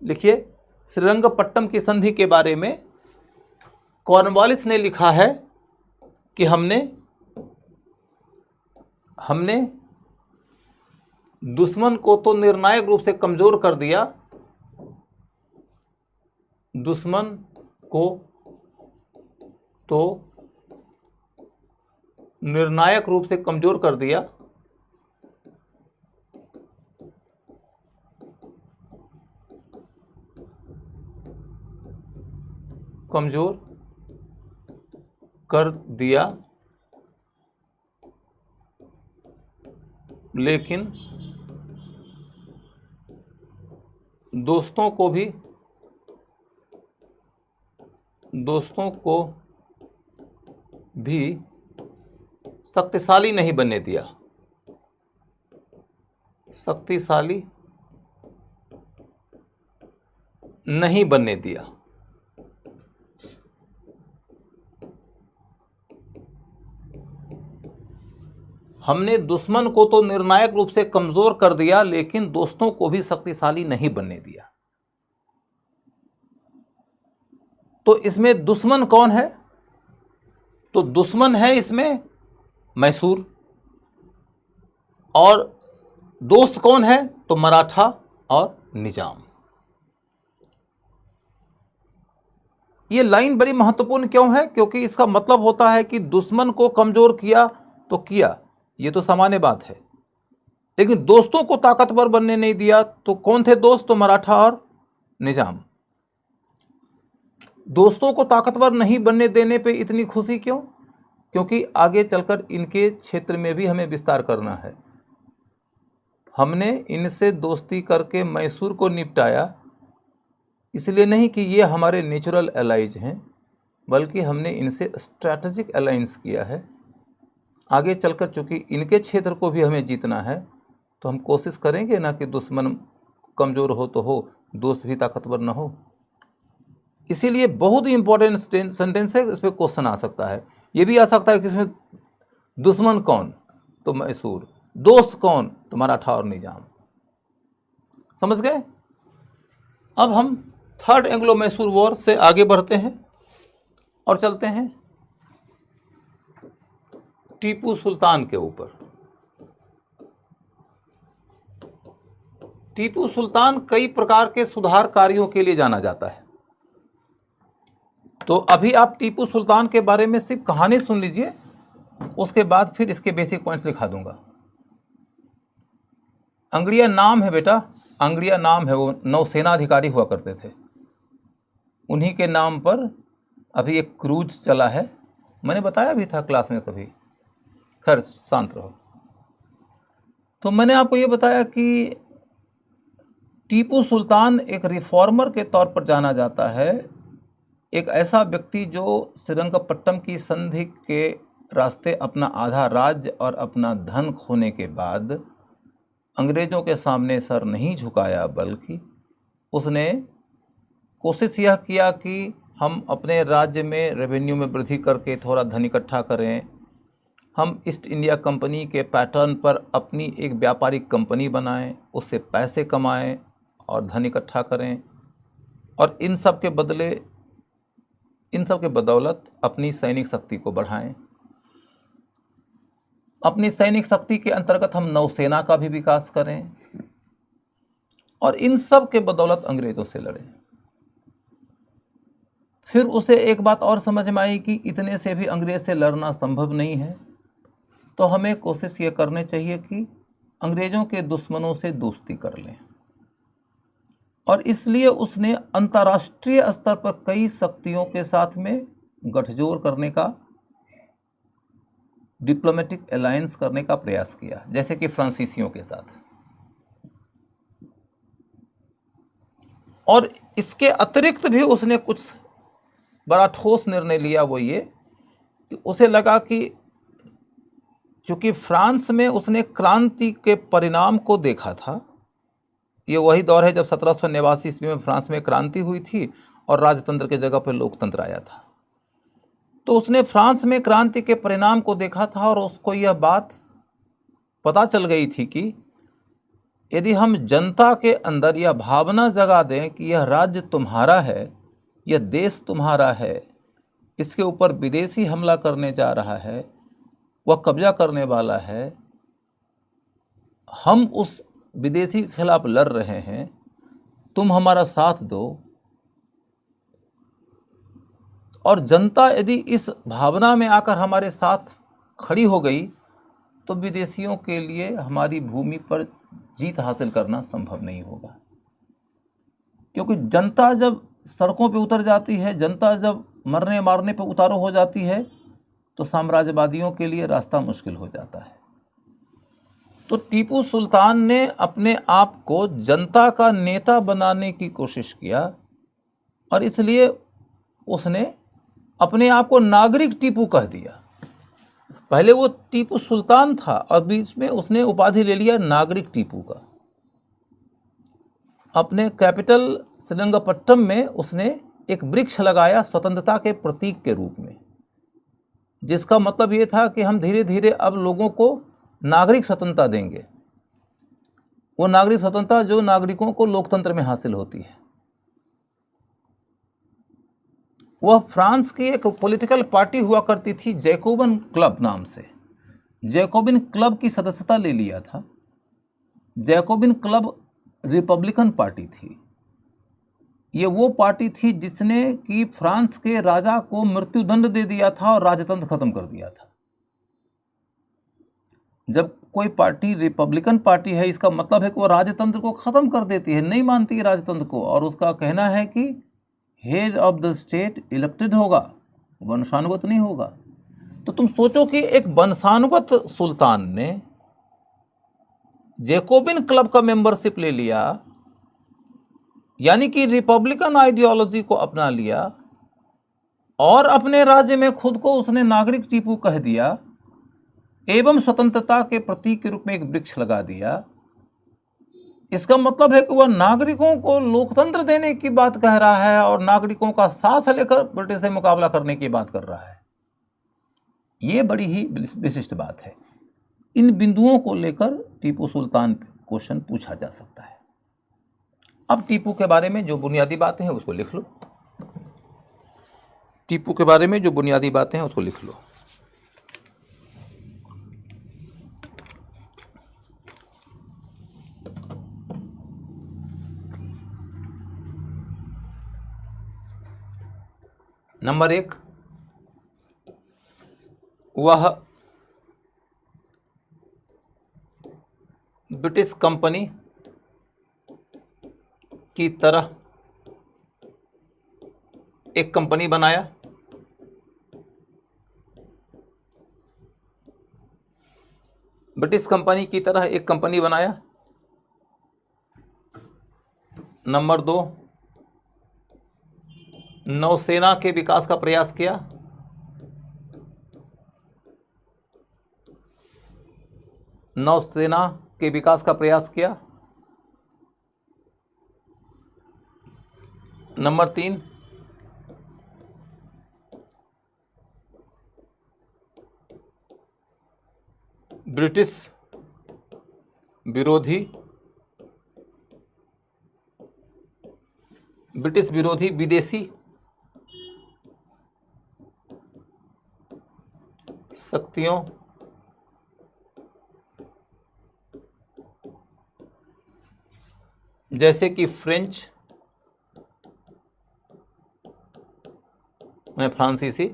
लिखिए। श्रीरंगपट्टनम की संधि के बारे में कॉर्नवालिस ने लिखा है कि हमने दुश्मन को तो निर्णायक रूप से कमजोर कर दिया, दुश्मन को तो निर्णायक रूप से कमजोर कर दिया, कमजोर कर दिया, लेकिन दोस्तों को भी शक्तिशाली नहीं बनने दिया, शक्तिशाली नहीं बनने दिया। हमने दुश्मन को तो निर्णायक रूप से कमजोर कर दिया, लेकिन दोस्तों को भी शक्तिशाली नहीं बनने दिया। तो इसमें दुश्मन कौन है? तो दुश्मन है इसमें मैसूर। और दोस्त कौन है? तो मराठा और निजाम। ये लाइन बड़ी महत्वपूर्ण क्यों है? क्योंकि इसका मतलब होता है कि दुश्मन को कमजोर किया तो किया, ये तो सामान्य बात है, लेकिन दोस्तों को ताकतवर बनने नहीं दिया। तो कौन थे दोस्त? तो मराठा और निजाम। दोस्तों को ताकतवर नहीं बनने देने पे इतनी खुशी क्यों? क्योंकि आगे चलकर इनके क्षेत्र में भी हमें विस्तार करना है। हमने इनसे दोस्ती करके मैसूर को निपटाया, इसलिए नहीं कि ये हमारे नेचुरल एलाइज हैं, बल्कि हमने इनसे स्ट्रैटेजिक अलायंस किया है। आगे चलकर चूंकि इनके क्षेत्र को भी हमें जीतना है, तो हम कोशिश करेंगे ना कि दुश्मन कमज़ोर हो तो हो, दोस्त भी ताकतवर ना हो। इसीलिए बहुत ही इंपॉर्टेंट सेंटेंस है, इस पर क्वेश्चन आ सकता है। ये भी आ सकता है कि इसमें दुश्मन कौन? तो मैसूर। दोस्त कौन? तो मराठा और निजाम। समझ गए? अब हम थर्ड एंग्लो मैसूर वॉर से आगे बढ़ते हैं और चलते हैं टीपू सुल्तान के ऊपर। टीपू सुल्तान कई प्रकार के सुधार कार्यों के लिए जाना जाता है। तो अभी आप टीपू सुल्तान के बारे में सिर्फ कहानी सुन लीजिए, उसके बाद फिर इसके बेसिक पॉइंट्स लिखा दूंगा। अंगड़िया नाम है बेटा, अंगड़िया नाम है, वो नौसेना अधिकारी हुआ करते थे, उन्हीं के नाम पर अभी एक क्रूज चला है, मैंने बताया भी था क्लास में कभी। खैर शांत रहो। तो मैंने आपको ये बताया कि टीपू सुल्तान एक रिफॉर्मर के तौर पर जाना जाता है, एक ऐसा व्यक्ति जो श्रीरंगपट्टम की संधि के रास्ते अपना आधा राज्य और अपना धन खोने के बाद अंग्रेजों के सामने सर नहीं झुकाया, बल्कि उसने कोशिश यह किया कि हम अपने राज्य में रेवेन्यू में वृद्धि करके थोड़ा धन इकट्ठा करें, हम ईस्ट इंडिया कंपनी के पैटर्न पर अपनी एक व्यापारिक कंपनी बनाएं, उससे पैसे कमाएं और धन इकट्ठा करें, और इन सब के बदले, इन सब के बदौलत अपनी सैनिक शक्ति को बढ़ाएं। अपनी सैनिक शक्ति के अंतर्गत हम नौसेना का भी विकास करें और इन सब के बदौलत अंग्रेजों से लड़ें। फिर उसे एक बात और समझ में आई कि इतने से भी अंग्रेज से लड़ना संभव नहीं है, तो हमें कोशिश ये करनी चाहिए कि अंग्रेजों के दुश्मनों से दोस्ती कर लें। और इसलिए उसने अंतर्राष्ट्रीय स्तर पर कई शक्तियों के साथ में गठजोड़ करने का, डिप्लोमेटिक अलायंस करने का प्रयास किया, जैसे कि फ्रांसीसियों के साथ। और इसके अतिरिक्त भी उसने कुछ बड़ा ठोस निर्णय लिया, वो ये कि उसे लगा कि चूंकि फ्रांस में उसने क्रांति के परिणाम को देखा था, ये वही दौर है जब 1789 ईस्वी में फ्रांस में क्रांति हुई थी और राजतंत्र के जगह पर लोकतंत्र आया था। तो उसने फ्रांस में क्रांति के परिणाम को देखा था और उसको यह बात पता चल गई थी कि यदि हम जनता के अंदर यह भावना जगा दें कि यह राज्य तुम्हारा है, यह देश तुम्हारा है, इसके ऊपर विदेशी हमला करने जा रहा है, वह कब्जा करने वाला है, हम उस विदेशी के खिलाफ लड़ रहे हैं, तुम हमारा साथ दो, और जनता यदि इस भावना में आकर हमारे साथ खड़ी हो गई तो विदेशियों के लिए हमारी भूमि पर जीत हासिल करना संभव नहीं होगा। क्योंकि जनता जब सड़कों पे उतर जाती है, जनता जब मरने मारने पे उतारू हो जाती है, तो साम्राज्यवादियों के लिए रास्ता मुश्किल हो जाता है। तो टीपू सुल्तान ने अपने आप को जनता का नेता बनाने की कोशिश किया और इसलिए उसने अपने आप को नागरिक टीपू कह दिया। पहले वो टीपू सुल्तान था और बीच में उसने उपाधि ले लिया नागरिक टीपू का। अपने कैपिटल श्रीरंगपट्टम में उसने एक वृक्ष लगाया स्वतंत्रता के प्रतीक के रूप में, जिसका मतलब ये था कि हम धीरे धीरे अब लोगों को नागरिक स्वतंत्रता देंगे, वो नागरिक स्वतंत्रता जो नागरिकों को लोकतंत्र में हासिल होती है। वह फ्रांस की एक पॉलिटिकल पार्टी हुआ करती थी जैकोबिन क्लब नाम से, जैकोबिन क्लब की सदस्यता ले लिया था। जैकोबिन क्लब रिपब्लिकन पार्टी थी। ये वो पार्टी थी जिसने कि फ्रांस के राजा को मृत्युदंड दे दिया था और राजतंत्र खत्म कर दिया था। जब कोई पार्टी रिपब्लिकन पार्टी है, इसका मतलब है कि वो राजतंत्र को खत्म कर देती है, नहीं मानती है राजतंत्र को, और उसका कहना है कि head of the state elected होगा, वंशानुगत नहीं होगा। तो तुम सोचो कि एक वंशानुगत सुल्तान ने जैकोबिन क्लब का मेंबरशिप ले लिया, यानी कि रिपब्लिकन आइडियोलॉजी को अपना लिया और अपने राज्य में खुद को उसने नागरिक टीपू कह दिया एवं स्वतंत्रता के प्रतीक के रूप में एक वृक्ष लगा दिया। इसका मतलब है कि वह नागरिकों को लोकतंत्र देने की बात कह रहा है और नागरिकों का साथ लेकर ब्रिटिश से मुकाबला करने की बात कर रहा है। यह बड़ी ही विशिष्ट बात है। इन बिंदुओं को लेकर टीपू सुल्तान पे क्वेश्चन पूछा जा सकता है। अब टीपू के बारे में जो बुनियादी बातें हैं उसको लिख लो। टीपू के बारे में जो बुनियादी बातें हैं उसको लिख लो। नंबर 1, वह ब्रिटिश कंपनी की तरह एक कंपनी बनाया। ब्रिटिश कंपनी की तरह एक कंपनी बनाया। नंबर 2, नौसेना के विकास का प्रयास किया। नौसेना के विकास का प्रयास किया। नंबर 3, ब्रिटिश विरोधी विदेशी शक्तियों जैसे कि फ्रेंच में फ्रांसीसी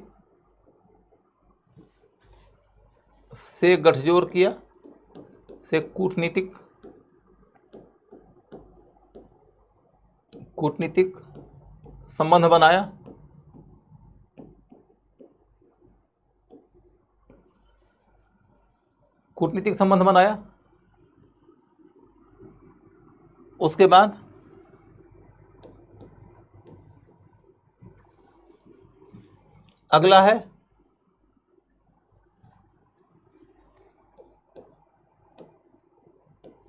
से गठजोड़ किया, से कूटनीतिक संबंध बनाया। कूटनीतिक संबंध बनाया। उसके बाद अगला है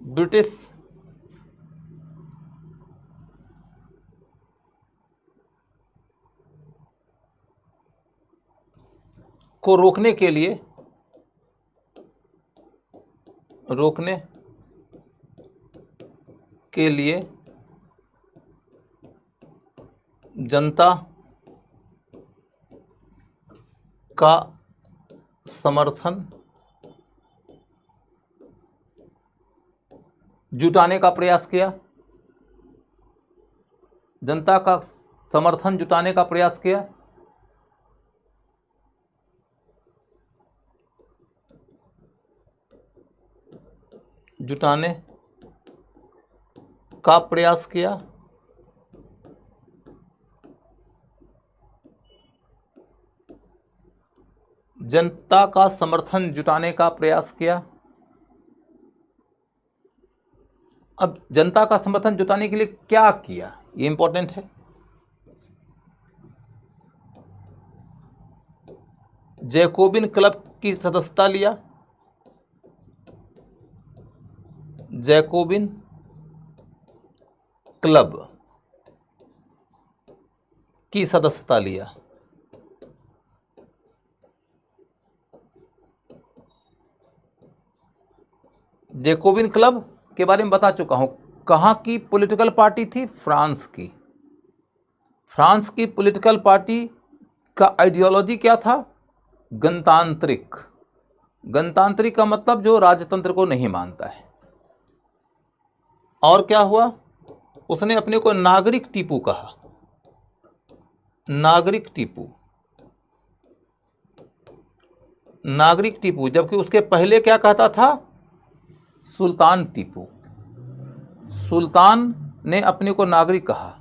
ब्रिटिश को रोकने के लिए जनता का समर्थन जुटाने का प्रयास किया। जनता का समर्थन जुटाने का प्रयास किया। जुटाने का प्रयास किया। जनता का समर्थन जुटाने का प्रयास किया। अब जनता का समर्थन जुटाने के लिए क्या किया, ये इंपॉर्टेंट है। जैकोबिन क्लब की सदस्यता लिया। जैकोबिन क्लब की सदस्यता लिया। जैकोबिन क्लब के बारे में बता चुका हूं। कहां की पॉलिटिकल पार्टी थी? फ्रांस की। फ्रांस की पॉलिटिकल पार्टी का आइडियोलॉजी क्या था? गणतांत्रिक। गणतांत्रिक का मतलब जो राजतंत्र को नहीं मानता है। और क्या हुआ? उसने अपने को नागरिक टीपू कहा। नागरिक टीपू। नागरिक टीपू, जबकि उसके पहले क्या कहता था? सुल्तान टीपू। सुल्तान ने अपने को नागरिक कहा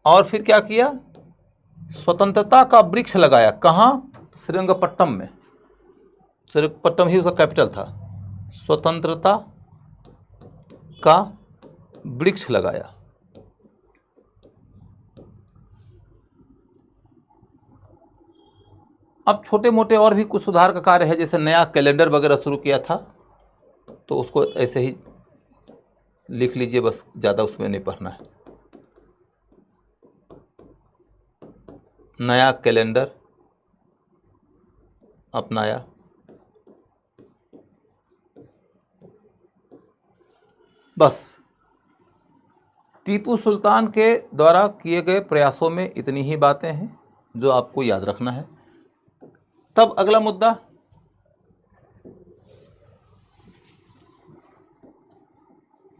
और फिर क्या किया? स्वतंत्रता का वृक्ष लगाया। कहां? श्रीरंगपट्टम में। श्रीरंगपट्टम ही उसका कैपिटल था। स्वतंत्रता का वृक्ष लगाया। अब छोटे मोटे और भी कुछ सुधार का कार्य है, जैसे नया कैलेंडर वगैरह शुरू किया था, तो उसको ऐसे ही लिख लीजिए, बस ज़्यादा उसमें नहीं पढ़ना है। नया कैलेंडर अपनाया। बस टीपू सुल्तान के द्वारा किए गए प्रयासों में इतनी ही बातें हैं जो आपको याद रखना है। तब अगला मुद्दा,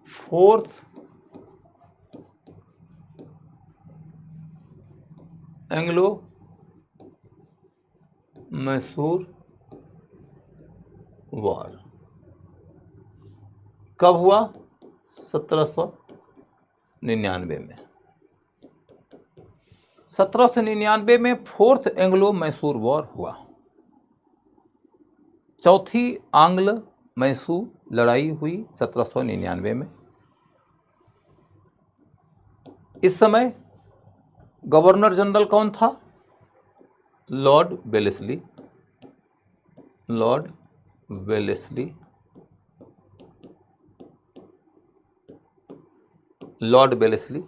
फोर्थ एंग्लो मैसूर वॉर। कब हुआ? 1799 में। 1799 में फोर्थ एंग्लो मैसूर वॉर हुआ, चौथी आंग्ल मैसूर लड़ाई हुई 1799 में। इस समय गवर्नर जनरल कौन था? Lord Wellesley. Lord Wellesley, Lord Wellesley.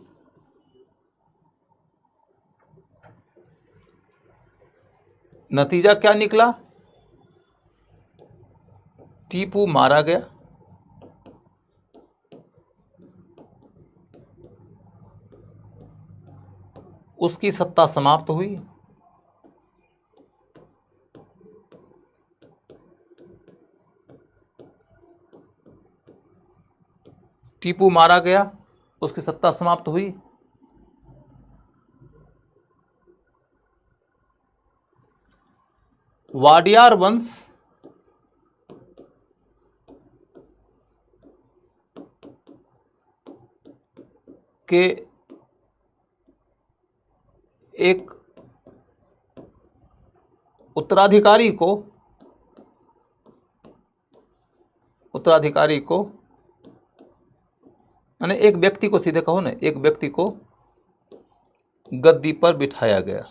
नतीजा क्या निकला? टीपू मारा गया। उसकी सत्ता समाप्त हुई। टीपू मारा गया, उसकी सत्ता समाप्त हुई। वाडियार वंश के एक उत्तराधिकारी को माने एक व्यक्ति को, सीधे कहो ना, एक व्यक्ति को गद्दी पर बिठाया गया।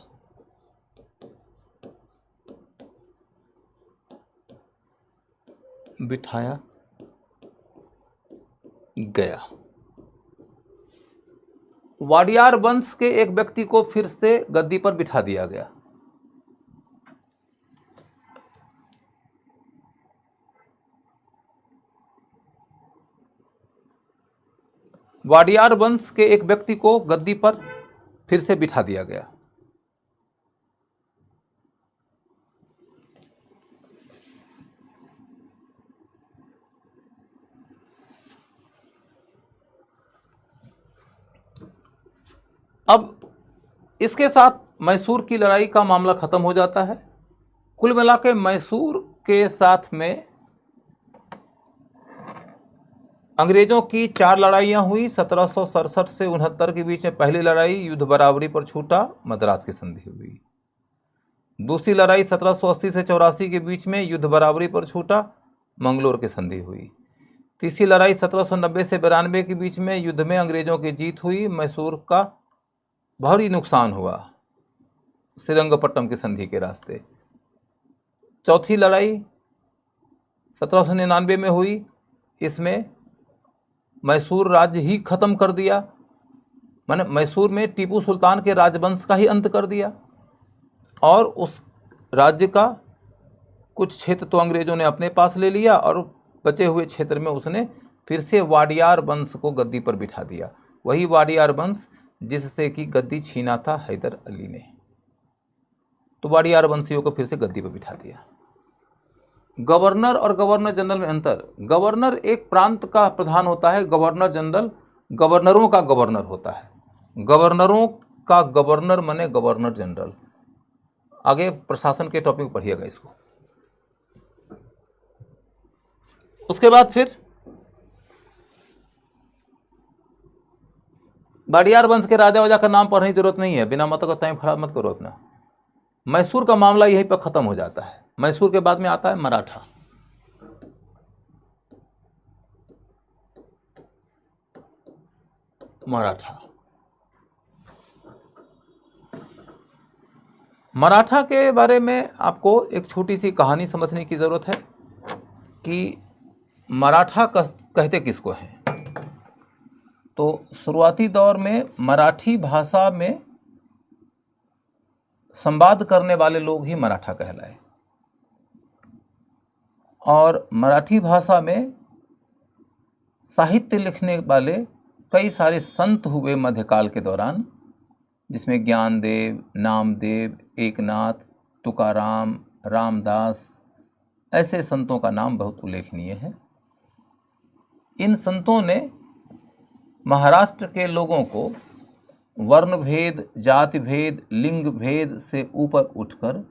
बिठाया गया। वाडियार वंश के एक व्यक्ति को फिर से गद्दी पर बिठा दिया गया। वाडियार वंश के एक व्यक्ति को गद्दी पर फिर से बिठा दिया गया। अब इसके साथ मैसूर की लड़ाई का मामला खत्म हो जाता है। कुल मिला के मैसूर के साथ में अंग्रेजों की 4 लड़ाइयाँ हुई। 1767 से 69 के बीच में पहली लड़ाई, युद्ध बराबरी पर छूटा, मद्रास की संधि हुई। दूसरी लड़ाई 1780 से 84 के बीच में युद्ध बराबरी पर छूटा, मंगलोर की संधि हुई। तीसरी लड़ाई 1790 से 92 के बीच में युद्ध में अंग्रेजों की जीत हुई, मैसूर का भारी नुकसान हुआ श्रीरंगपट्टम की संधि के रास्ते। चौथी लड़ाई 1799 में हुई, इसमें मैसूर राज्य ही खत्म कर दिया, माने मैसूर में टीपू सुल्तान के राजवंश का ही अंत कर दिया, और उस राज्य का कुछ क्षेत्र तो अंग्रेजों ने अपने पास ले लिया और बचे हुए क्षेत्र में उसने फिर से वाडियार वंश को गद्दी पर बिठा दिया। वही वाडियार वंश जिससे कि गद्दी छीना था हैदर अली ने, तो वाडियार वंशियों को फिर से गद्दी पर बिठा दिया। गवर्नर और गवर्नर जनरल में अंतर। गवर्नर एक प्रांत का प्रधान होता है, गवर्नर जनरल गवर्नरों का गवर्नर होता है। गवर्नरों का गवर्नर माने गवर्नर जनरल। आगे प्रशासन के टॉपिक पढ़िएगा इसको। उसके बाद फिर वाडियार वंश के राजा वजा का नाम पढ़ने की जरूरत नहीं है, बिना मतलब का टाइम खराब मत करो अपना। मैसूर का मामला यहीं पर खत्म हो जाता है। मैसूर के बाद में आता है मराठा। मराठा के बारे में आपको एक छोटी सी कहानी समझने की जरूरत है कि मराठा कहते किसको हैं। तो शुरुआती दौर में मराठी भाषा में संवाद करने वाले लोग ही मराठा कहलाए, और मराठी भाषा में साहित्य लिखने वाले कई सारे संत हुए मध्यकाल के दौरान, जिसमें ज्ञानदेव, नामदेव, एकनाथ, तुकाराम, रामदास, ऐसे संतों का नाम बहुत उल्लेखनीय है। इन संतों ने महाराष्ट्र के लोगों को वर्ण भेद, जाति भेद, लिंग भेद से ऊपर उठकर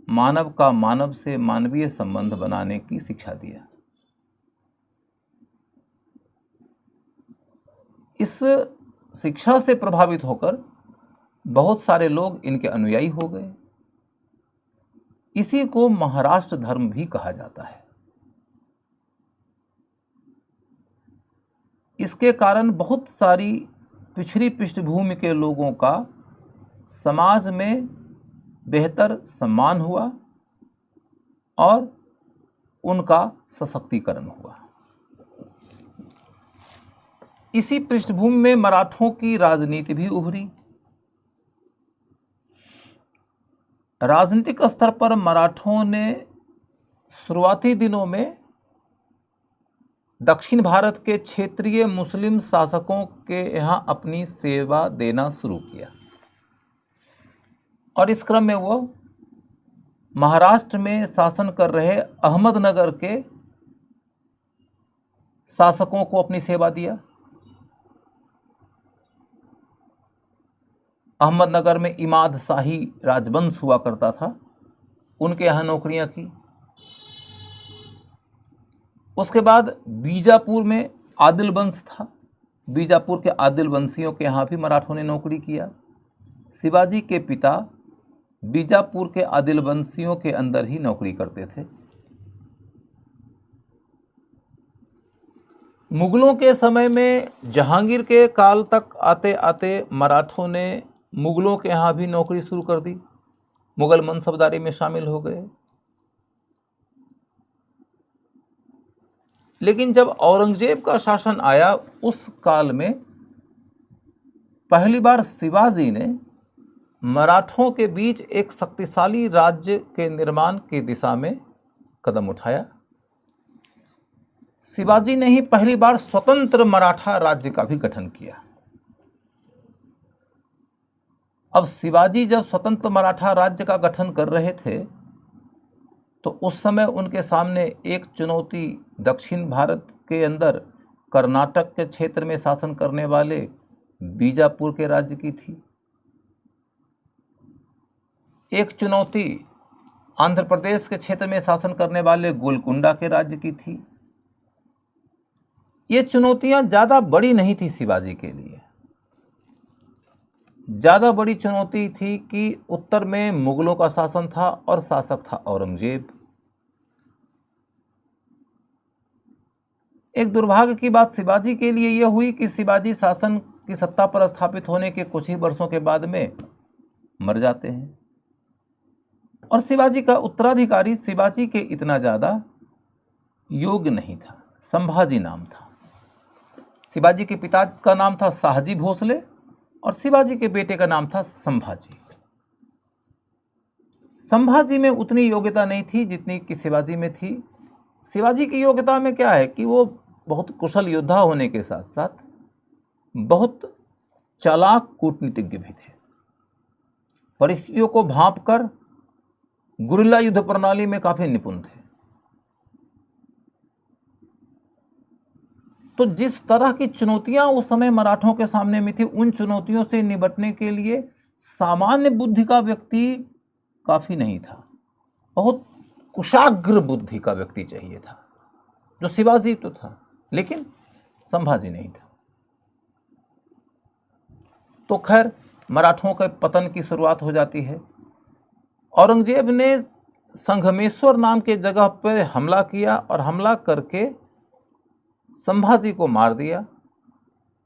मानव का मानव से मानवीय संबंध बनाने की शिक्षा दिया। इस शिक्षा से प्रभावित होकर बहुत सारे लोग इनके अनुयायी हो गए। इसी को महाराष्ट्र धर्म भी कहा जाता है। इसके कारण बहुत सारी पिछड़ी पृष्ठभूमि के लोगों का समाज में बेहतर सम्मान हुआ और उनका सशक्तिकरण हुआ। इसी पृष्ठभूमि में मराठों की राजनीति भी उभरी। राजनीतिक स्तर पर मराठों ने शुरुआती दिनों में दक्षिण भारत के क्षेत्रीय मुस्लिम शासकों के यहाँ अपनी सेवा देना शुरू किया और इस क्रम में वो महाराष्ट्र में शासन कर रहे अहमदनगर के शासकों को अपनी सेवा दिया। अहमदनगर में इमाद शाही राजवंश हुआ करता था, उनके यहाँ नौकरियां की। उसके बाद बीजापुर में आदिल वंश था, बीजापुर के आदिल वंशियों के यहाँ भी मराठों ने नौकरी किया। शिवाजी के पिता बीजापुर के आदिल वंशियों के अंदर ही नौकरी करते थे। मुगलों के समय में जहांगीर के काल तक आते आते मराठों ने मुगलों के यहाँ भी नौकरी शुरू कर दी, मुगल मनसबदारी में शामिल हो गए। लेकिन जब औरंगजेब का शासन आया उस काल में पहली बार शिवाजी ने मराठों के बीच एक शक्तिशाली राज्य के निर्माण की दिशा में कदम उठाया। शिवाजी ने ही पहली बार स्वतंत्र मराठा राज्य का भी गठन किया। अब शिवाजी जब स्वतंत्र मराठा राज्य का गठन कर रहे थे तो उस समय उनके सामने एक चुनौती दक्षिण भारत के अंदर कर्नाटक के क्षेत्र में शासन करने वाले बीजापुर के राज्य की थी। एक चुनौती आंध्र प्रदेश के क्षेत्र में शासन करने वाले गोलकुंडा के राज्य की थी। ये चुनौतियां ज़्यादा बड़ी नहीं थी शिवाजी के लिए। ज़्यादा बड़ी चुनौती थी कि उत्तर में मुगलों का शासन था और शासक था औरंगजेब। एक दुर्भाग्य की बात शिवाजी के लिए यह हुई कि शिवाजी शासन की सत्ता पर स्थापित होने के कुछ ही वर्षों के बाद में मर जाते हैं और शिवाजी का उत्तराधिकारी शिवाजी के इतना ज़्यादा योग्य नहीं था। संभाजी नाम था। शिवाजी के पिता का नाम था शाहजी भोसले और शिवाजी के बेटे का नाम था संभाजी। संभाजी में उतनी योग्यता नहीं थी जितनी कि शिवाजी में थी। शिवाजी की योग्यता में क्या है कि वो बहुत कुशल योद्धा होने के साथ साथ बहुत चालाक कूटनीतिज्ञ भी थे। परिस्थितियों को भांपकर गुरिल्ला युद्ध प्रणाली में काफी निपुण थे। तो जिस तरह की चुनौतियां उस समय मराठों के सामने में थी, उन चुनौतियों से निपटने के लिए सामान्य बुद्धि का व्यक्ति काफी नहीं था, बहुत कुशाग्र बुद्धि का व्यक्ति चाहिए था, जो शिवाजी तो था लेकिन संभाजी नहीं था। तो खैर मराठों के पतन की शुरुआत हो जाती है। औरंगजेब ने संगमेश्वर नाम के जगह पर हमला किया और हमला करके संभाजी को मार दिया।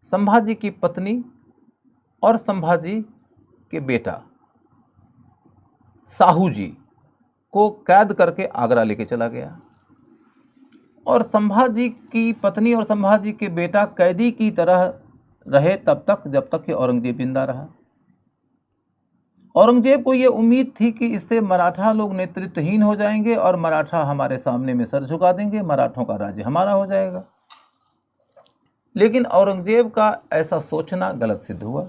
संभाजी की पत्नी और संभाजी के बेटा साहू जी को कैद करके आगरा लेके चला गया और संभाजी की पत्नी और संभाजी के बेटा कैदी की तरह रहे तब तक जब तक कि औरंगजेब जिंदा रहा। औरंगजेब को यह उम्मीद थी कि इससे मराठा लोग नेतृत्वहीन हो जाएंगे और मराठा हमारे सामने में सर झुका देंगे, मराठों का राज्य हमारा हो जाएगा। लेकिन औरंगजेब का ऐसा सोचना गलत सिद्ध हुआ।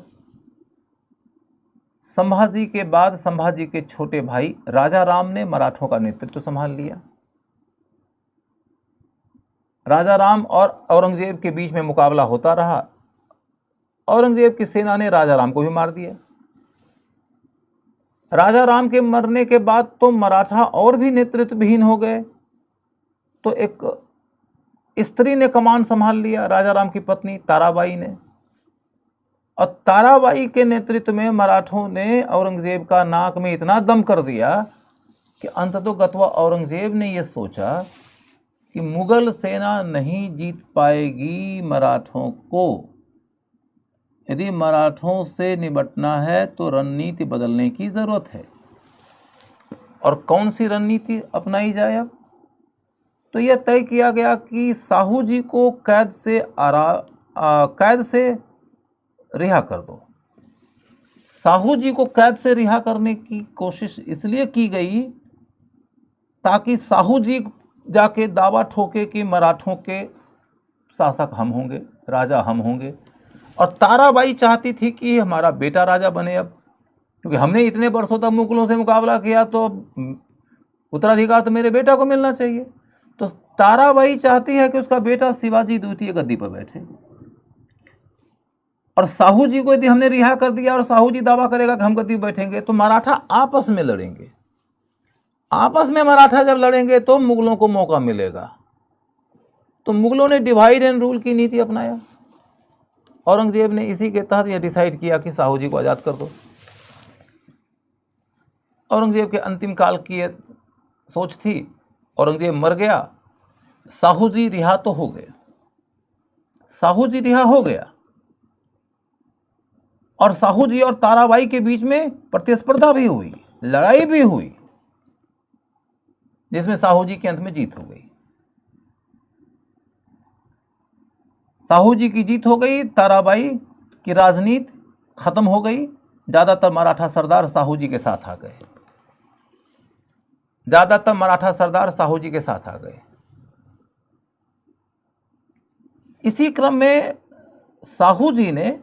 संभाजी के बाद संभाजी के छोटे भाई राजा राम ने मराठों का नेतृत्व संभाल लिया। राजा राम और औरंगजेब के बीच में मुकाबला होता रहा। औरंगजेब की सेना ने राजा राम को भी मार दिया। राजा राम के मरने के बाद तो मराठा और भी नेतृत्वहीन हो गए। तो एक स्त्री ने कमान संभाल लिया, राजा राम की पत्नी ताराबाई ने। और ताराबाई के नेतृत्व में मराठों ने औरंगजेब का नाक में इतना दम कर दिया कि अंततोगत्वा औरंगजेब ने यह सोचा कि मुगल सेना नहीं जीत पाएगी मराठों को। यदि मराठों से निपटना है तो रणनीति बदलने की जरूरत है। और कौन सी रणनीति अपनाई जाए अब? तो यह तय किया गया कि साहू जी को कैद से रिहा कर दो। साहू जी को कैद से रिहा करने की कोशिश इसलिए की गई ताकि साहू जी जाके दावा ठोके कि मराठों के शासक हम होंगे, राजा हम होंगे। और ताराबाई चाहती थी कि हमारा बेटा राजा बने अब, क्योंकि हमने इतने वर्षों तक मुगलों से मुकाबला किया तो उत्तराधिकार तो मेरे बेटा को मिलना चाहिए। तो ताराबाई चाहती है कि उसका बेटा शिवाजी द्वितीय गद्दी पर बैठे। और साहू जी को यदि हमने रिहा कर दिया और साहू जी दावा करेगा कि हम गद्दी पर बैठेंगे तो मराठा आपस में लड़ेंगे। आपस में मराठा जब लड़ेंगे तो मुगलों को मौका मिलेगा। तो मुगलों ने डिवाइड एंड रूल की नीति अपनाया। औरंगजेब ने इसी के तहत यह डिसाइड किया कि साहू जी को आज़ाद कर दो। औरंगजेब के अंतिम काल की यह सोच थी। औरंगजेब मर गया, साहू जी रिहा तो हो गए। साहू जी रिहा हो गया और साहू जी और ताराबाई के बीच में प्रतिस्पर्धा भी हुई, लड़ाई भी हुई, जिसमें साहू जी के अंत में जीत हो गई। साहू जी की जीत हो गई, ताराबाई की राजनीति खत्म हो गई। ज्यादातर मराठा सरदार साहू जी के साथ आ गए। ज्यादातर मराठा सरदार साहू जी के साथ आ गए। इसी क्रम में साहू जी ने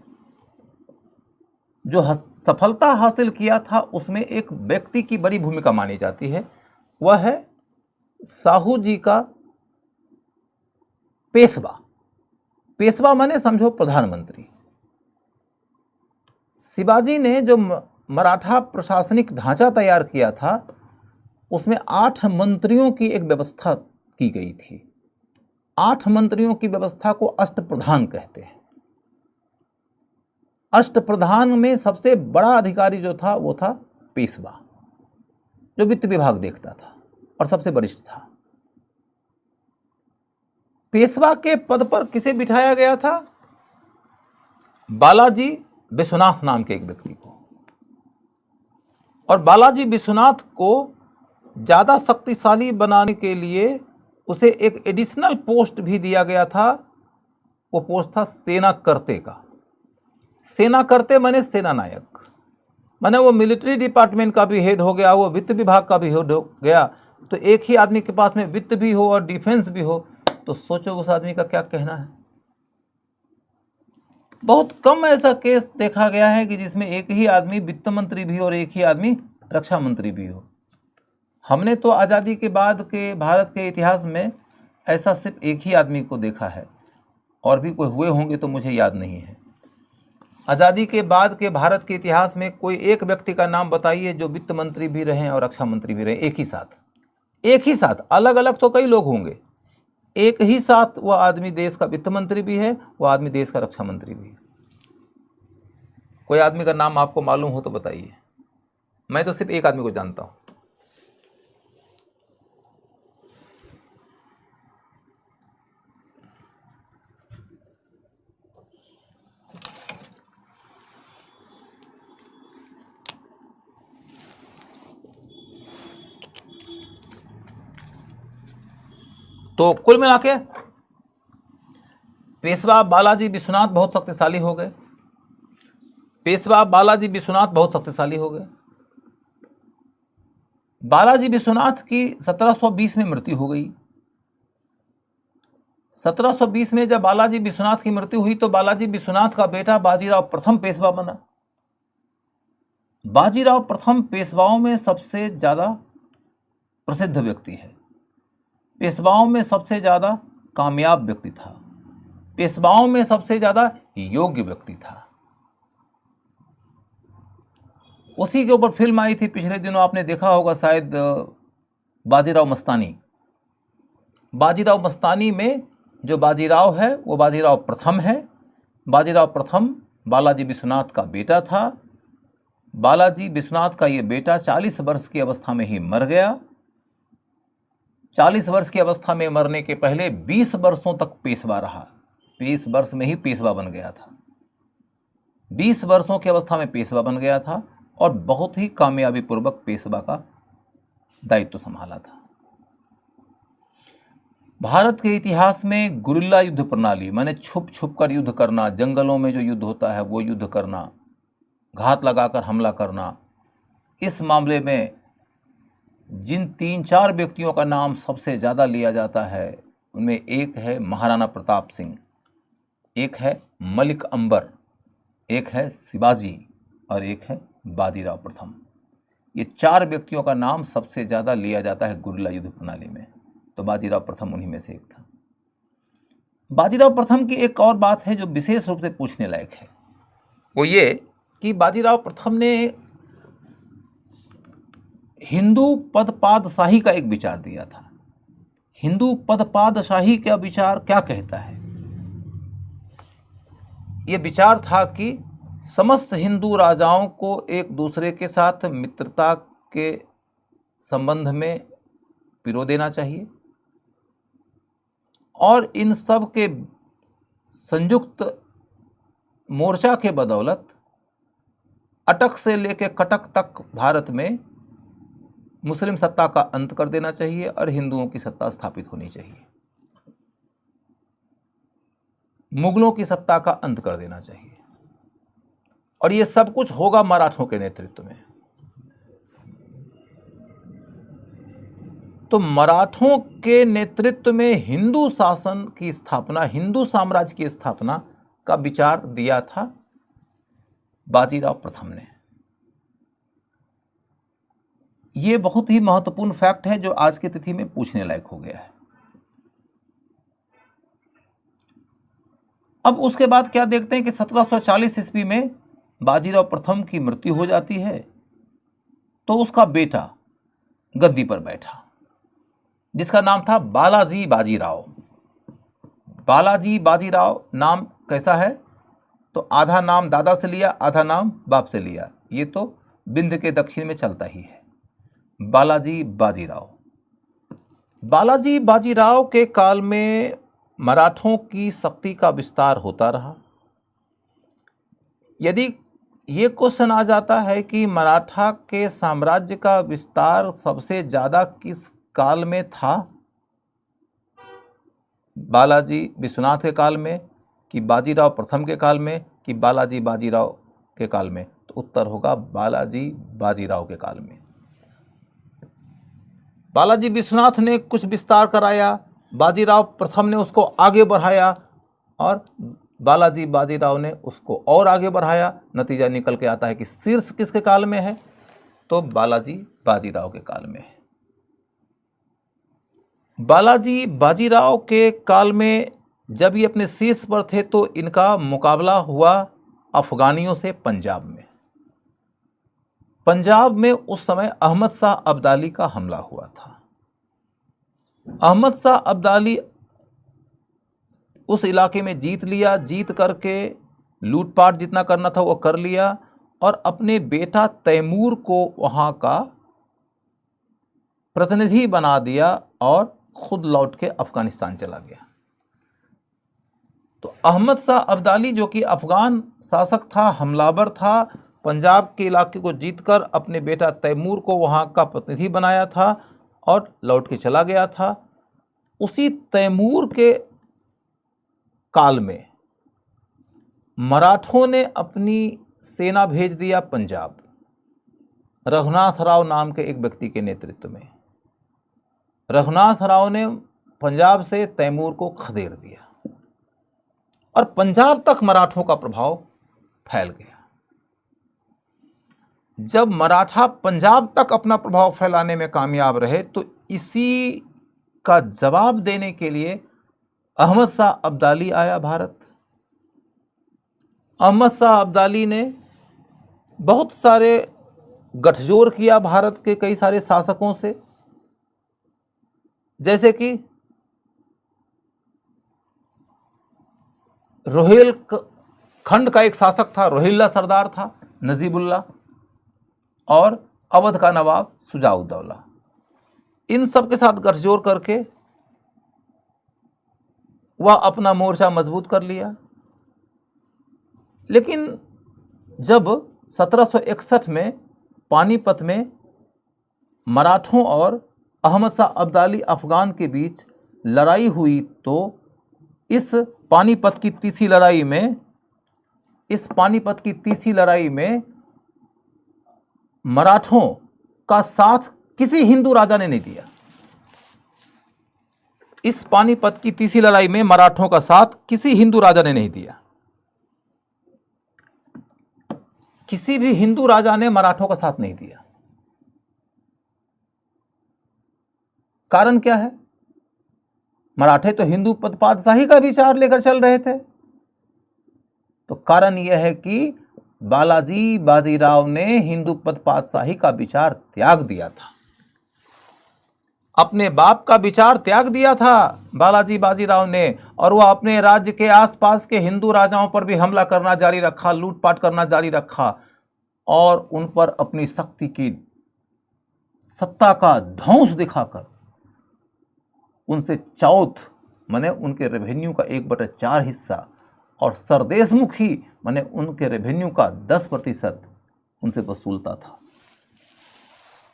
जो सफलता हासिल किया था उसमें एक व्यक्ति की बड़ी भूमिका मानी जाती है। वह है साहू जी का पेशवा। पेशवा माने समझो प्रधानमंत्री। शिवाजी ने जो मराठा प्रशासनिक ढांचा तैयार किया था उसमें 8 मंत्रियों की एक व्यवस्था की गई थी। 8 मंत्रियों की व्यवस्था को अष्टप्रधान कहते हैं। अष्टप्रधान में सबसे बड़ा अधिकारी जो था वो था पेशवा, जो वित्त विभाग देखता था और सबसे वरिष्ठ था। पेशवा के पद पर किसे बिठाया गया था? बालाजी विश्वनाथ नाम के एक व्यक्ति को। और बालाजी विश्वनाथ को ज्यादा शक्तिशाली बनाने के लिए उसे एक एडिशनल पोस्ट भी दिया गया था। वो पोस्ट था सेना करते का। सेना करते माने सेना नायक, माने वो मिलिट्री डिपार्टमेंट का भी हेड हो गया, वो वित्त विभाग का भी हेड हो गया। तो एक ही आदमी के पास में वित्त भी हो और डिफेंस भी हो, तो सोचो उस आदमी का क्या कहना है। बहुत कम ऐसा केस देखा गया है कि जिसमें एक ही आदमी वित्त मंत्री भी हो और एक ही आदमी रक्षा मंत्री भी हो। हमने तो आज़ादी के बाद के भारत के इतिहास में ऐसा सिर्फ एक ही आदमी को देखा है, और भी कोई हुए होंगे तो मुझे याद नहीं है। आज़ादी के बाद के भारत के इतिहास में कोई एक व्यक्ति का नाम बताइए जो वित्त मंत्री भी रहे और रक्षा मंत्री भी रहे एक ही साथ। एक ही साथ, अलग अलग तो कई लोग होंगे, एक ही साथ वह आदमी देश का वित्त मंत्री भी है, वह आदमी देश का रक्षा मंत्री भी है। कोई आदमी का नाम आपको मालूम हो तो बताइए। मैं तो सिर्फ एक आदमी को जानता हूं। तो कुल मिला के पेशवा बालाजी विश्वनाथ बहुत शक्तिशाली हो गए। पेशवा बालाजी विश्वनाथ बहुत शक्तिशाली हो गए। बालाजी विश्वनाथ की 1720 में मृत्यु हो गई। 1720 में जब बालाजी विश्वनाथ की मृत्यु हुई तो बालाजी विश्वनाथ का बेटा बाजीराव प्रथम पेशवा बना। बाजीराव प्रथम पेशवाओं में सबसे ज्यादा प्रसिद्ध व्यक्ति है, पेशवाओं में सबसे ज्यादा कामयाब व्यक्ति था, पेशवाओं में सबसे ज्यादा योग्य व्यक्ति था। उसी के ऊपर फिल्म आई थी पिछले दिनों, आपने देखा होगा शायद, बाजीराव मस्तानी। बाजीराव मस्तानी में जो बाजीराव है वो बाजीराव प्रथम है। बाजीराव प्रथम बालाजी विश्वनाथ का बेटा था। बालाजी विश्वनाथ का ये बेटा 40 वर्ष की अवस्था में ही मर गया। 40 वर्ष की अवस्था में मरने के पहले 20 वर्षों तक पेशवा रहा। 20 वर्ष में ही पेशवा बन गया था। 20 वर्षों की अवस्था में पेशवा बन गया था और बहुत ही कामयाबी पूर्वक पेशवा का दायित्व संभाला था। भारत के इतिहास में गुरिल्ला युद्ध प्रणाली, माने छुप छुप कर युद्ध करना, जंगलों में जो युद्ध होता है वो युद्ध करना, घात लगाकर हमला करना, इस मामले में जिन 3-4 व्यक्तियों का नाम सबसे ज़्यादा लिया जाता है उनमें एक है महाराणा प्रताप सिंह, एक है मलिक अंबर, एक है शिवाजी और एक है बाजीराव प्रथम। ये 4 व्यक्तियों का नाम सबसे ज़्यादा लिया जाता है गुरिल्ला युद्ध प्रणाली में, तो बाजीराव प्रथम उन्हीं में से एक था। बाजीराव प्रथम की एक और बात है जो विशेष रूप से पूछने लायक है, वो ये कि बाजीराव प्रथम ने हिंदू पदपादशाही का एक विचार दिया था। हिंदू पदपादशाही का विचार क्या कहता है? ये विचार था कि समस्त हिंदू राजाओं को एक दूसरे के साथ मित्रता के संबंध में पिरो देना चाहिए और इन सब के संयुक्त मोर्चा के बदौलत अटक से लेकर कटक तक भारत में मुस्लिम सत्ता का अंत कर देना चाहिए और हिंदुओं की सत्ता स्थापित होनी चाहिए, मुगलों की सत्ता का अंत कर देना चाहिए। और ये सब कुछ होगा मराठों के नेतृत्व में। तो मराठों के नेतृत्व में हिंदू शासन की स्थापना, हिंदू साम्राज्य की स्थापना का विचार दिया था बाजीराव प्रथम ने। ये बहुत ही महत्वपूर्ण फैक्ट है जो आज की तिथि में पूछने लायक हो गया है। अब उसके बाद क्या देखते हैं कि 1740 ईस्वी में बाजीराव प्रथम की मृत्यु हो जाती है, तो उसका बेटा गद्दी पर बैठा जिसका नाम था बालाजी बाजीराव। बालाजी बाजीराव नाम कैसा है? तो आधा नाम दादा से लिया, आधा नाम बाप से लिया। ये तो विंध्य के दक्षिण में चलता ही है। बालाजी बाजीराव। बालाजी बाजीराव के काल में मराठों की शक्ति का विस्तार होता रहा। यदि ये क्वेश्चन आ जाता है कि मराठा के साम्राज्य का विस्तार सबसे ज़्यादा किस काल में था, बालाजी विश्वनाथ के काल में कि बाजीराव प्रथम के काल में कि बालाजी बाजीराव के काल में, तो उत्तर होगा बालाजी बाजीराव के काल में। बालाजी विश्वनाथ ने कुछ विस्तार कराया, बाजीराव प्रथम ने उसको आगे बढ़ाया और बालाजी बाजीराव ने उसको और आगे बढ़ाया। नतीजा निकल के आता है कि शीर्ष किसके काल में है? तो बालाजी बाजीराव के काल में है। बालाजी बाजीराव के काल में जब ये अपने शीर्ष पर थे तो इनका मुकाबला हुआ अफगानियों से पंजाब में। पंजाब में उस समय अहमद शाह अब्दाली का हमला हुआ था। अहमद शाह अब्दाली उस इलाके में जीत लिया, जीत करके लूटपाट जितना करना था वो कर लिया और अपने बेटा तैमूर को वहाँ का प्रतिनिधि बना दिया और खुद लौट के अफगानिस्तान चला गया। तो अहमद शाह अब्दाली जो कि अफगान शासक था, हमलावर था, पंजाब के इलाके को जीतकर अपने बेटा तैमूर को वहाँ का प्रतिनिधि बनाया था और लौट के चला गया था। उसी तैमूर के काल में मराठों ने अपनी सेना भेज दिया पंजाब, रघुनाथ राव नाम के एक व्यक्ति के नेतृत्व में। रघुनाथ राव ने पंजाब से तैमूर को खदेड़ दिया और पंजाब तक मराठों का प्रभाव फैल गया। जब मराठा पंजाब तक अपना प्रभाव फैलाने में कामयाब रहे तो इसी का जवाब देने के लिए अहमद शाह अब्दाली आया भारत। अहमद शाह अब्दाली ने बहुत सारे गठजोड़ किया भारत के कई सारे शासकों से, जैसे कि खंड का एक शासक था, रोहिल्ला सरदार था नजीबुल्ला, और अवध का नवाब शुजाउद्दौला। इन सब के साथ गठजोड़ करके वह अपना मोर्चा मजबूत कर लिया। लेकिन जब 1761 में पानीपत में मराठों और अहमद शाह अब्दाली अफगान के बीच लड़ाई हुई, तो इस पानीपत की तीसरी लड़ाई में मराठों का साथ किसी हिंदू राजा ने नहीं दिया। इस पानीपत की तीसरी लड़ाई में मराठों का साथ किसी हिंदू राजा ने नहीं दिया। किसी भी हिंदू राजा ने मराठों का साथ नहीं दिया। कारण क्या है? मराठे तो हिंदू पदपादशाही का विचार लेकर चल रहे थे। तो कारण यह है कि बालाजी बाजीराव ने हिंदू पदपादशाही का विचार त्याग दिया था, अपने बाप का विचार त्याग दिया था बालाजी बाजीराव ने, और वह अपने राज्य के आसपास के हिंदू राजाओं पर भी हमला करना जारी रखा, लूटपाट करना जारी रखा, और उन पर अपनी शक्ति की सत्ता का ध्वंस दिखाकर उनसे चौथ माने उनके रेवेन्यू का 1/4 हिस्सा और सरदेशमुखी माने उनके रेवेन्यू का 10% उनसे वसूलता था।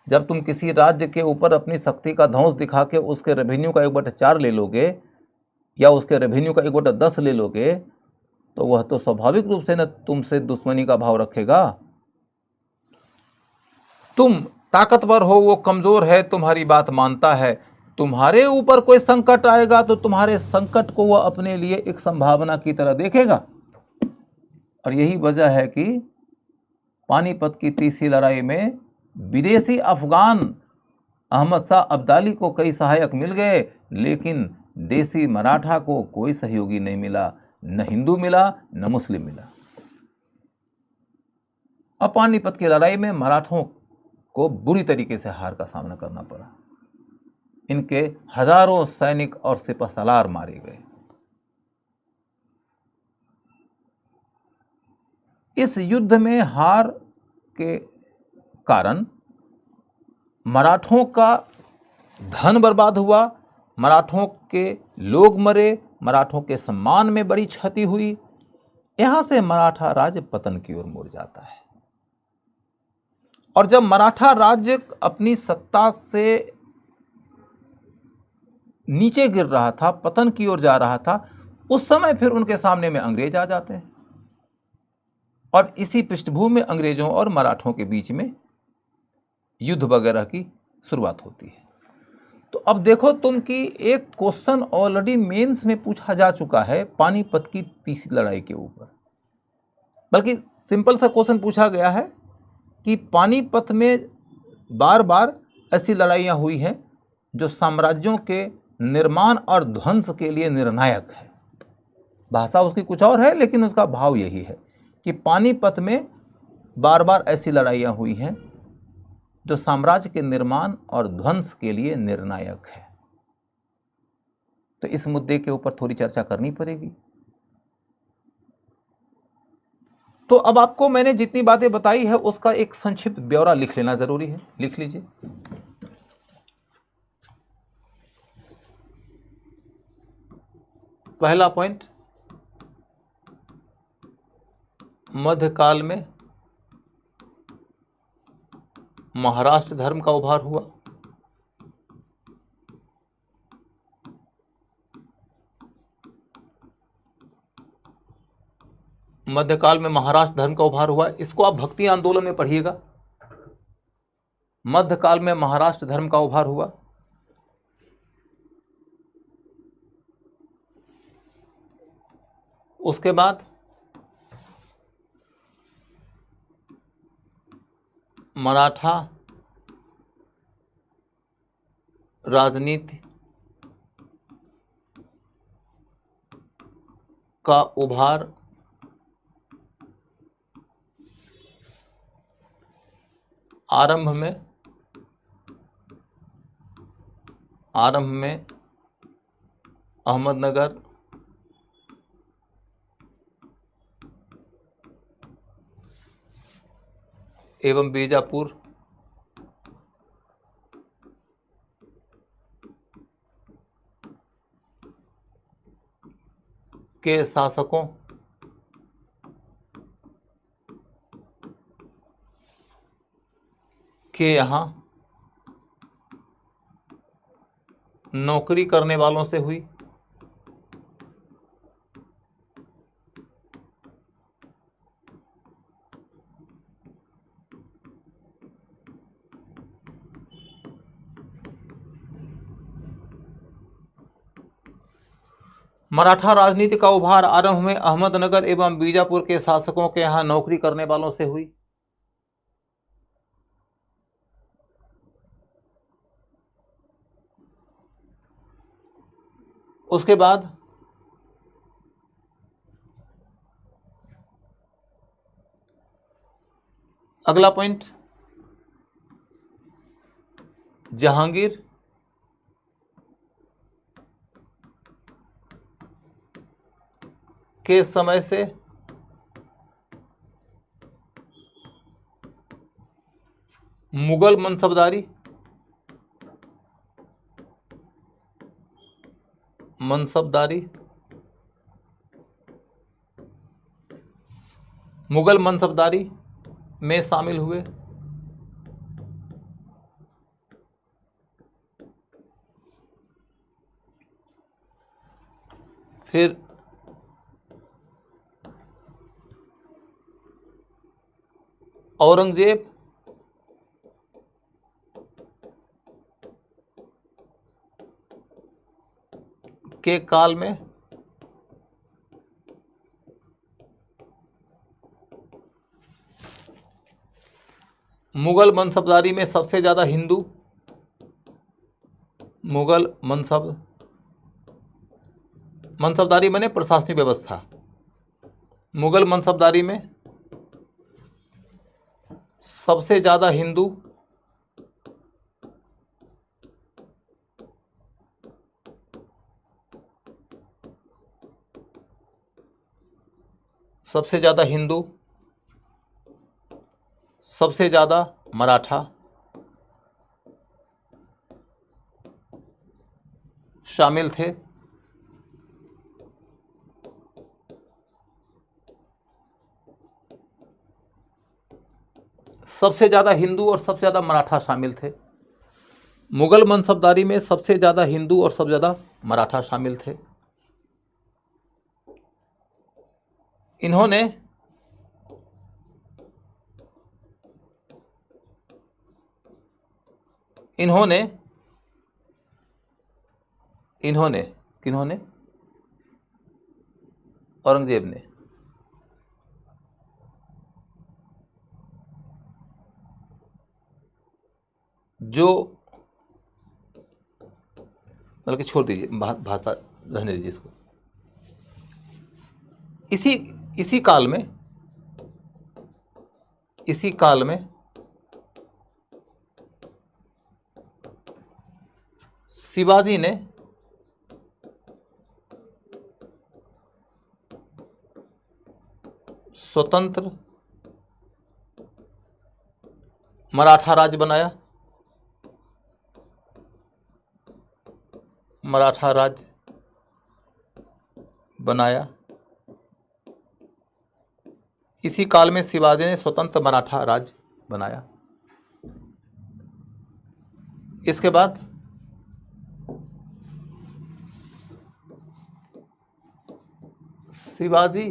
जब तुम किसी राज्य के ऊपर अपनी शक्ति का ध्वंस दिखा के उसके रेवेन्यू का 1/4 ले लोगे या उसके रेवेन्यू का 1/10 ले लोगे, तो वह तो स्वाभाविक रूप से न तुमसे दुश्मनी का भाव रखेगा। तुम ताकतवर हो, वो कमजोर है, तुम्हारी बात मानता है, तुम्हारे ऊपर कोई संकट आएगा तो तुम्हारे संकट को वह अपने लिए एक संभावना की तरह देखेगा। और यही वजह है कि पानीपत की तीसरी लड़ाई में विदेशी अफगान अहमद शाह अब्दाली को कई सहायक मिल गए, लेकिन देसी मराठा को कोई सहयोगी नहीं मिला, न हिंदू मिला न मुस्लिम मिला। अब पानीपत की लड़ाई में मराठों को बुरी तरीके से हार का सामना करना पड़ा। इनके हजारों सैनिक और सिपहसालार मारे गए। इस युद्ध में हार के कारण मराठों का धन बर्बाद हुआ, मराठों के लोग मरे, मराठों के सम्मान में बड़ी क्षति हुई। यहां से मराठा राज्य पतन की ओर मुड़ जाता है। और जब मराठा राज्य अपनी सत्ता से नीचे गिर रहा था, पतन की ओर जा रहा था, उस समय फिर उनके सामने में अंग्रेज आ जाते हैं और इसी पृष्ठभूमि में अंग्रेजों और मराठों के बीच में युद्ध वगैरह की शुरुआत होती है। तो अब देखो तुम कि एक क्वेश्चन ऑलरेडी मेंस में पूछा जा चुका है पानीपत की तीसरी लड़ाई के ऊपर। बल्कि सिंपल सा क्वेश्चन पूछा गया है कि पानीपत में बार बार ऐसी लड़ाइयाँ हुई हैं जो साम्राज्यों के निर्माण और ध्वंस के लिए निर्णायक है। भाषा उसकी कुछ और है, लेकिन उसका भाव यही है कि पानीपत में बार बार ऐसी लड़ाइयाँ हुई हैं जो साम्राज्य के निर्माण और ध्वंस के लिए निर्णायक है। तो इस मुद्दे के ऊपर थोड़ी चर्चा करनी पड़ेगी। तो अब आपको मैंने जितनी बातें बताई है उसका एक संक्षिप्त ब्यौरा लिख लेना जरूरी है। लिख लीजिए। पहला पॉइंट, मध्यकाल में महाराष्ट्र धर्म का उभार हुआ। मध्यकाल में महाराष्ट्र धर्म का उभार हुआ, इसको आप भक्ति आंदोलन में पढ़िएगा। मध्यकाल में महाराष्ट्र धर्म का उभार हुआ। उसके बाद मराठा राजनीति का उभार आरंभ में अहमदनगर, एवं बीजापुर के शासकों के यहाँ नौकरी करने वालों से हुई। मराठा राजनीति का उभार आरंभ में अहमदनगर एवं बीजापुर के शासकों के यहाँ नौकरी करने वालों से हुई। उसके बाद अगला पॉइंट, जहांगीर के समय से मुगल मनसबदारी मुगल मनसबदारी में शामिल हुए। फिर औरंगजेब के काल में मुगल मनसबदारी में सबसे ज़्यादा हिंदू, मुगल मनसबदारी माने प्रशासनिक व्यवस्था, मुगल मनसबदारी में सबसे ज़्यादा हिंदू, सबसे ज़्यादा हिंदू, सबसे ज़्यादा मराठा शामिल थे। सबसे ज़्यादा हिंदू और सबसे ज़्यादा मराठा शामिल थे। मुगल मनसबदारी में सबसे ज़्यादा हिंदू और सबसे ज़्यादा मराठा शामिल थे। इन्होंने किन्होंने औरंगजेब ने जो, बल्कि छोड़ दीजिए, भाषा रहने दीजिए इसको। इसी काल में शिवाजी ने स्वतंत्र मराठा राज्य बनाया। इसी काल में शिवाजी ने स्वतंत्र मराठा राज्य बनाया। इसके बाद शिवाजी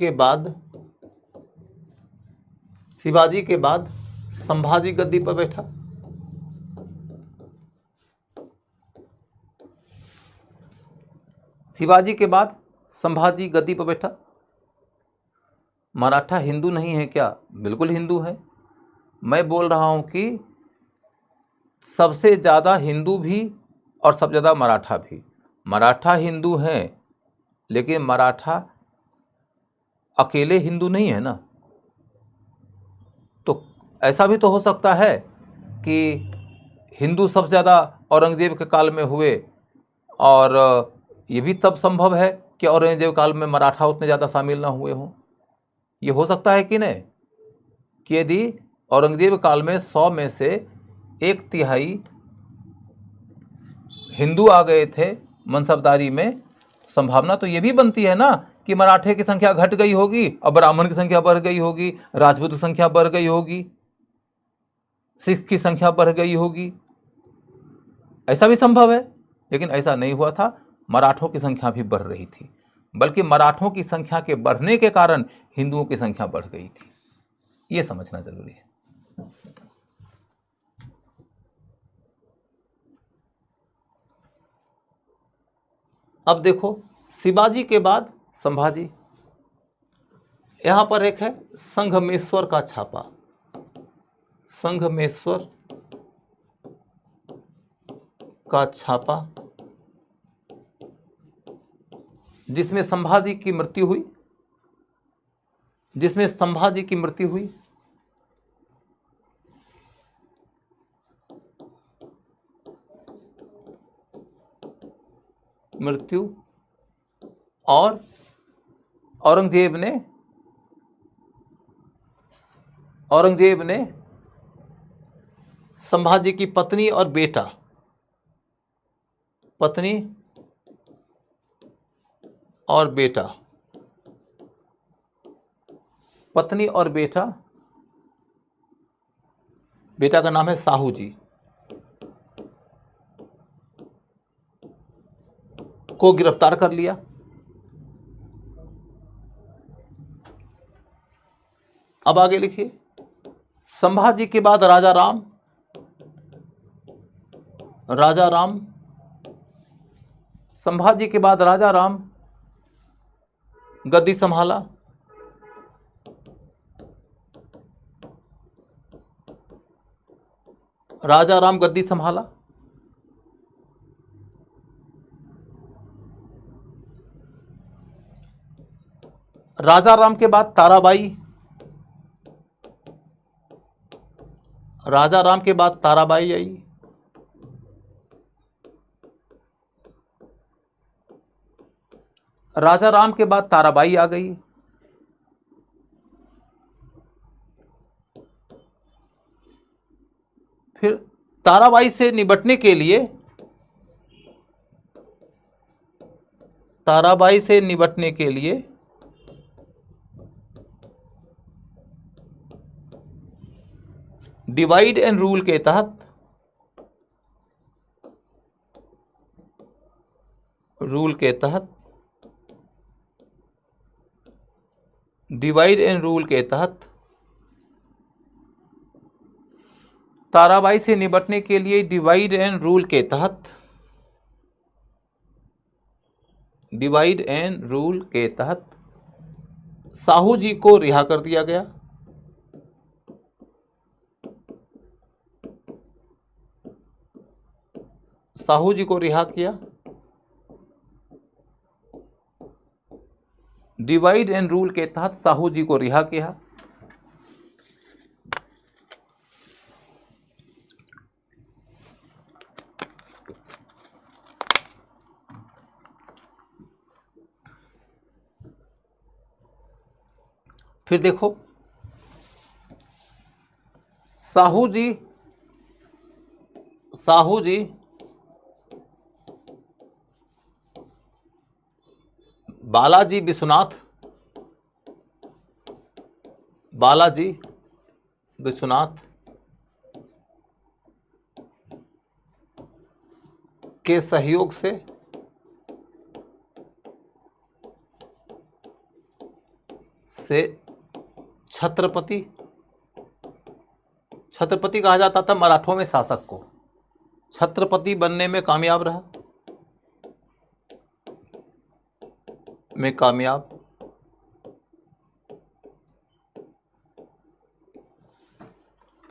के बाद संभाजी गद्दी पर बैठा। शिवाजी के बाद संभाजी गद्दी पर बैठा। मराठा हिंदू नहीं है क्या? बिल्कुल हिंदू है। मैं बोल रहा हूं कि सबसे ज़्यादा हिंदू भी और सबसे ज़्यादा मराठा भी। मराठा हिंदू हैं, लेकिन मराठा अकेले हिंदू नहीं है ना। तो ऐसा भी तो हो सकता है कि हिंदू सबसे ज़्यादा औरंगजेब के काल में हुए, और ये भी तब संभव है कि औरंगजेब काल में मराठा उतने ज़्यादा शामिल ना हुए हों। ये हो सकता है कि नहीं कि यदि औरंगजेब काल में 100 में से 1/3 हिंदू आ गए थे मनसबदारी में, संभावना तो ये भी बनती है ना कि मराठे की संख्या घट गई होगी और ब्राह्मण की संख्या बढ़ गई होगी, राजपूत की संख्या बढ़ गई होगी, सिख की संख्या बढ़ गई होगी। ऐसा भी संभव है, लेकिन ऐसा नहीं हुआ था। मराठों की संख्या भी बढ़ रही थी, बल्कि मराठों की संख्या के बढ़ने के कारण हिंदुओं की संख्या बढ़ गई थी। यह समझना जरूरी है। अब देखो, शिवाजी के बाद संभाजी। यहां पर एक है संघमेश्वर का छापा। संघमेश्वर का छापा, जिसमें संभाजी की मृत्यु हुई। जिसमें संभाजी की मृत्यु हुई। मृत्यु और औरंगजेब ने संभाजी की पत्नी और बेटा, पत्नी और बेटा, पत्नी और बेटा, बेटा का नाम है साहू जी, को गिरफ्तार कर लिया। अब आगे लिखिए, संभाजी के बाद राजा राम। राजा राम, संभाजी के बाद राजा राम गद्दी संभाला। राजा राम गद्दी संभाला। राजा राम के बाद ताराबाई। राजा राम के बाद ताराबाई आई। राजा राम के बाद ताराबाई आ गई। फिर ताराबाई से निपटने के लिए, ताराबाई से निपटने के लिए डिवाइड एंड रूल के तहत, डिवाइड एंड रूल के तहत ताराबाई से निपटने के लिए डिवाइड एंड रूल के तहत, डिवाइड एंड रूल के तहत साहू जी को रिहा कर दिया गया। साहू जी को रिहा किया। डिवाइड एंड रूल के तहत साहू जी को रिहा किया। फिर देखो, साहू जी बालाजी विश्वनाथ के सहयोग से छत्रपति कहा जाता था मराठों में शासक को, छत्रपति बनने में कामयाब रहा।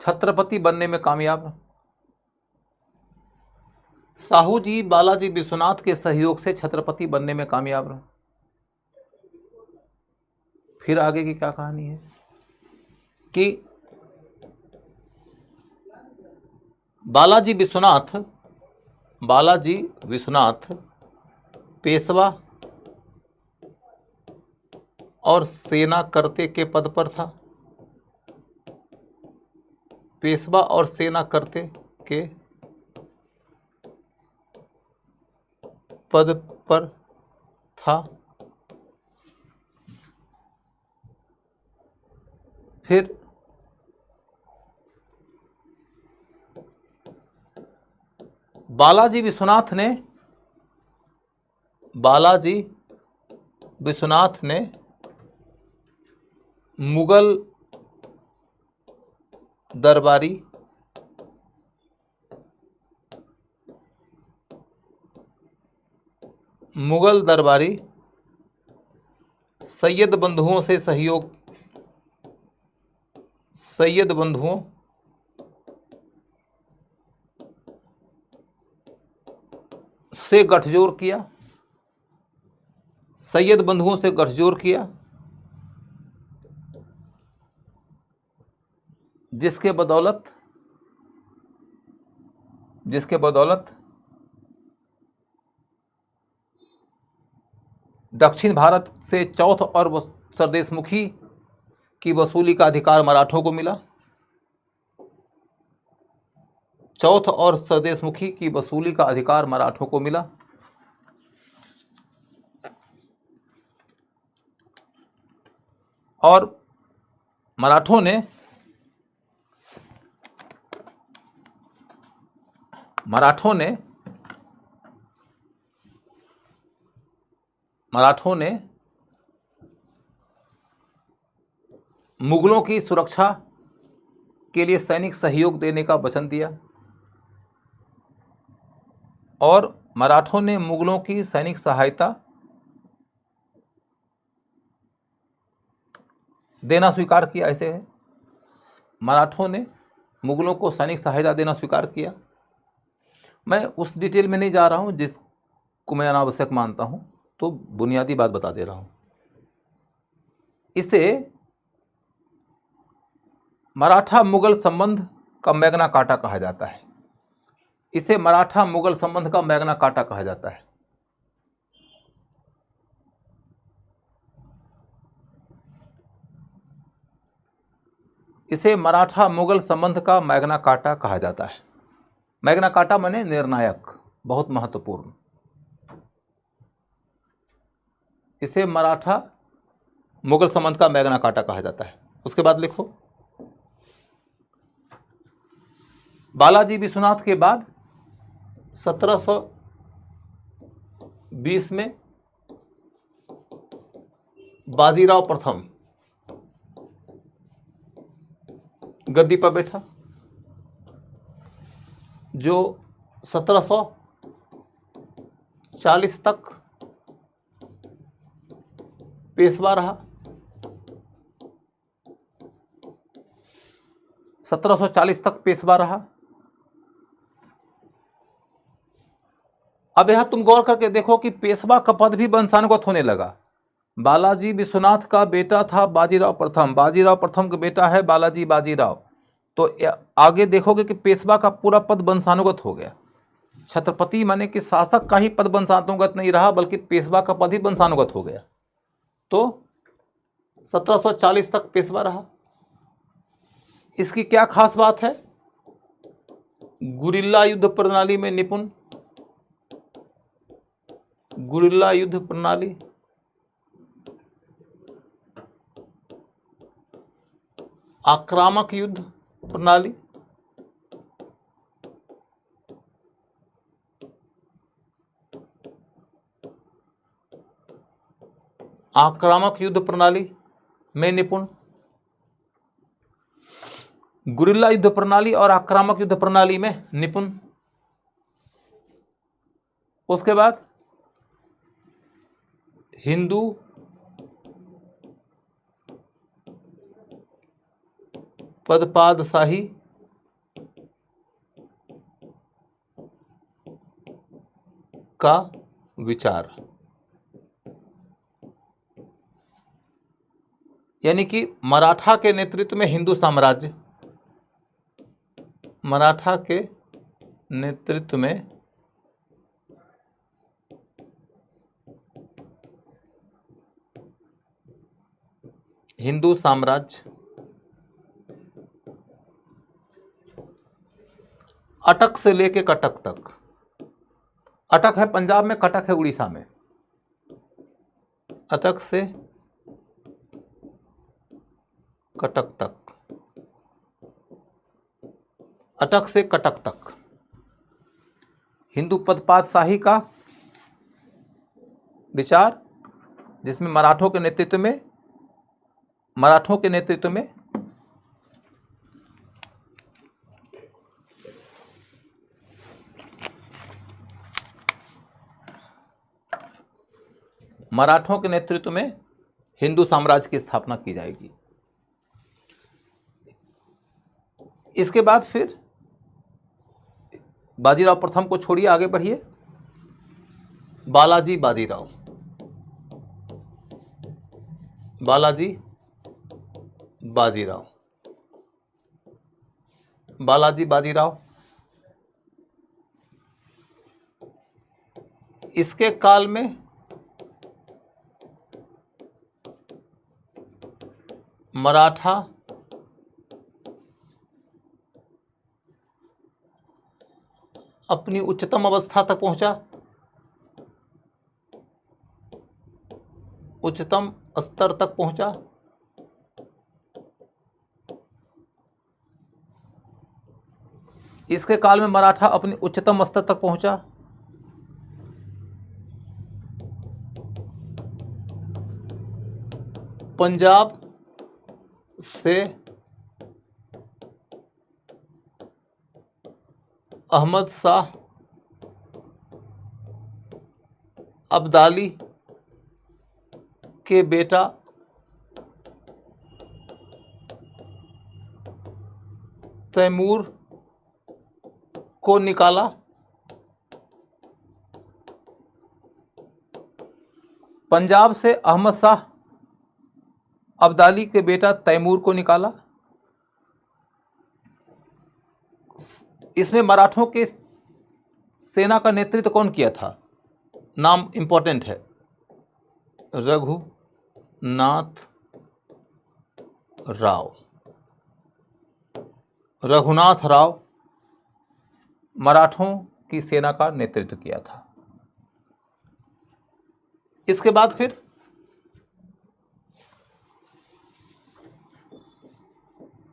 छत्रपति बनने में कामयाब रहा। साहू जी बालाजी विश्वनाथ के सहयोग से छत्रपति बनने में कामयाब रहा। फिर आगे की क्या कहानी है कि बालाजी विश्वनाथ पेशवा और सेना करते के पद पर था। पेशवा और सेना करते के पद पर था। फिर बालाजी विश्वनाथ ने मुगल दरबारी सैयद बंधुओं से गठजोड़ किया, जिसके बदौलत दक्षिण भारत से चौथ और सरदेशमुखी की वसूली का अधिकार मराठों को मिला। चौथ और सरदेशमुखी की वसूली का अधिकार मराठों को मिला। और मराठों ने मुगलों की सुरक्षा के लिए सैनिक सहयोग देने का वचन दिया और मराठों ने मुगलों की सैनिक सहायता देना स्वीकार किया। ऐसे है, मराठों ने मुगलों को सैनिक सहायता देना स्वीकार किया। मैं उस डिटेल में नहीं जा रहा हूं जिसको मैं अनावश्यक मानता हूं, तो बुनियादी बात बता दे रहा हूं। इसे मराठा मुगल संबंध का मैग्ना कार्टा कहा जाता है। इसे मराठा मुगल संबंध का मैग्ना कार्टा कहा जाता है। इसे मराठा मुगल संबंध का मैग्ना कार्टा कहा जाता है। मैग्ना कार्टा माने निर्णायक, बहुत महत्वपूर्ण। इसे मराठा मुगल संबंध का मैग्ना कार्टा कहा जाता है। उसके बाद लिखो, बालाजी विश्वनाथ के बाद 1720 में बाजीराव प्रथम गद्दी पर बैठा, जो 1740 तक पेशवा रहा। 1740 तक पेशवा रहा। अब यहां तुम गौर करके देखो कि पेशवा का पद भी वंशानुगत होने लगा। बालाजी विश्वनाथ का बेटा था बाजीराव प्रथम, बाजीराव प्रथम का बेटा है बालाजी बाजीराव, तो आगे देखोगे कि पेशवा का पूरा पद वंशानुगत हो गया। छत्रपति माने कि शासक का ही पद वंशानुगत नहीं रहा, बल्कि पेशवा का पद ही वंशानुगत हो गया। तो 1740 तक पेशवा रहा। इसकी क्या खास बात है? गुरिल्ला युद्ध प्रणाली में निपुण, गुरिल्ला युद्ध प्रणाली, आक्रामक युद्ध प्रणाली, आक्रामक युद्ध प्रणाली में निपुण। गुरिल्ला युद्ध प्रणाली और आक्रामक युद्ध प्रणाली में निपुण। उसके बाद हिंदू पदपादशाही का विचार, यानी कि मराठा के नेतृत्व में हिंदू साम्राज्य, मराठा के नेतृत्व में हिंदू साम्राज्य अटक से लेके कटक तक। अटक है पंजाब में, कटक है उड़ीसा में। अटक से कटक तक, अटक से कटक तक हिंदू पद पातशाही का विचार, जिसमें मराठों के नेतृत्व में हिंदू साम्राज्य की स्थापना की जाएगी। इसके बाद फिर बाजीराव प्रथम को छोड़िए, आगे बढ़िए। बालाजी बाजीराव, बालाजी बाजीराव, बालाजी बाजीराव, इसके काल में मराठा अपनी उच्चतम अवस्था तक पहुंचा, उच्चतम स्तर तक पहुंचा। इसके काल में मराठा अपनी उच्चतम स्तर तक पहुंचा। पंजाब से अहमद शाह अब्दाली के बेटा तैमूर को निकाला। पंजाब से अहमद शाह अब्दाली के बेटा तैमूर को निकाला। इसमें मराठों के सेना का नेतृत्व कौन किया था? नाम इंपॉर्टेंट है, रघुनाथ राव। रघुनाथ राव मराठों की सेना का नेतृत्व किया था। इसके बाद फिर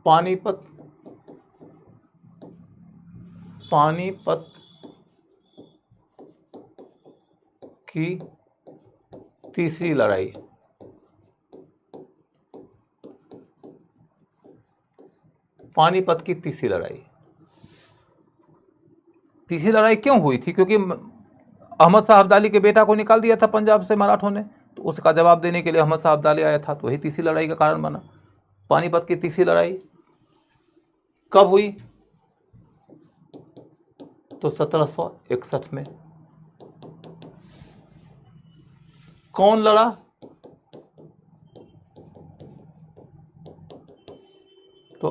पानीपत की तीसरी लड़ाई। पानीपत की तीसरी लड़ाई क्यों हुई थी? क्योंकि अहमद शाह अब्दाली के बेटा को निकाल दिया था पंजाब से मराठों ने, तो उसका जवाब देने के लिए अहमद शाह अब्दाली आया था, तो वही तीसरी लड़ाई का कारण बना। पानीपत की तीसरी लड़ाई कब हुई? तो 1761 में। कौन लड़ा? तो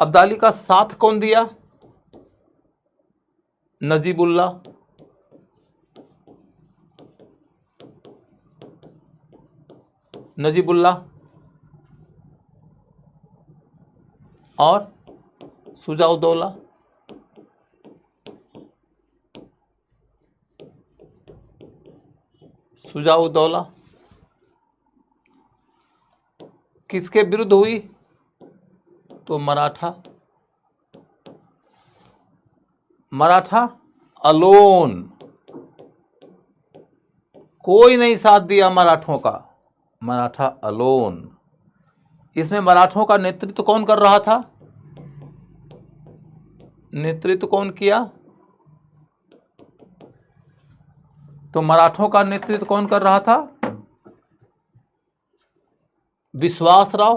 अब्दाली का साथ कौन दिया? नजीबुल्लाह। और सुजाउद्दौला। किसके विरुद्ध हुई? तो मराठा अलोन। कोई नहीं साथ दिया मराठों का, मराठा अलोन। इसमें मराठों का नेतृत्व कौन कर रहा था? नेतृत्व कौन किया? तो मराठों का नेतृत्व कौन कर रहा था? विश्वासराव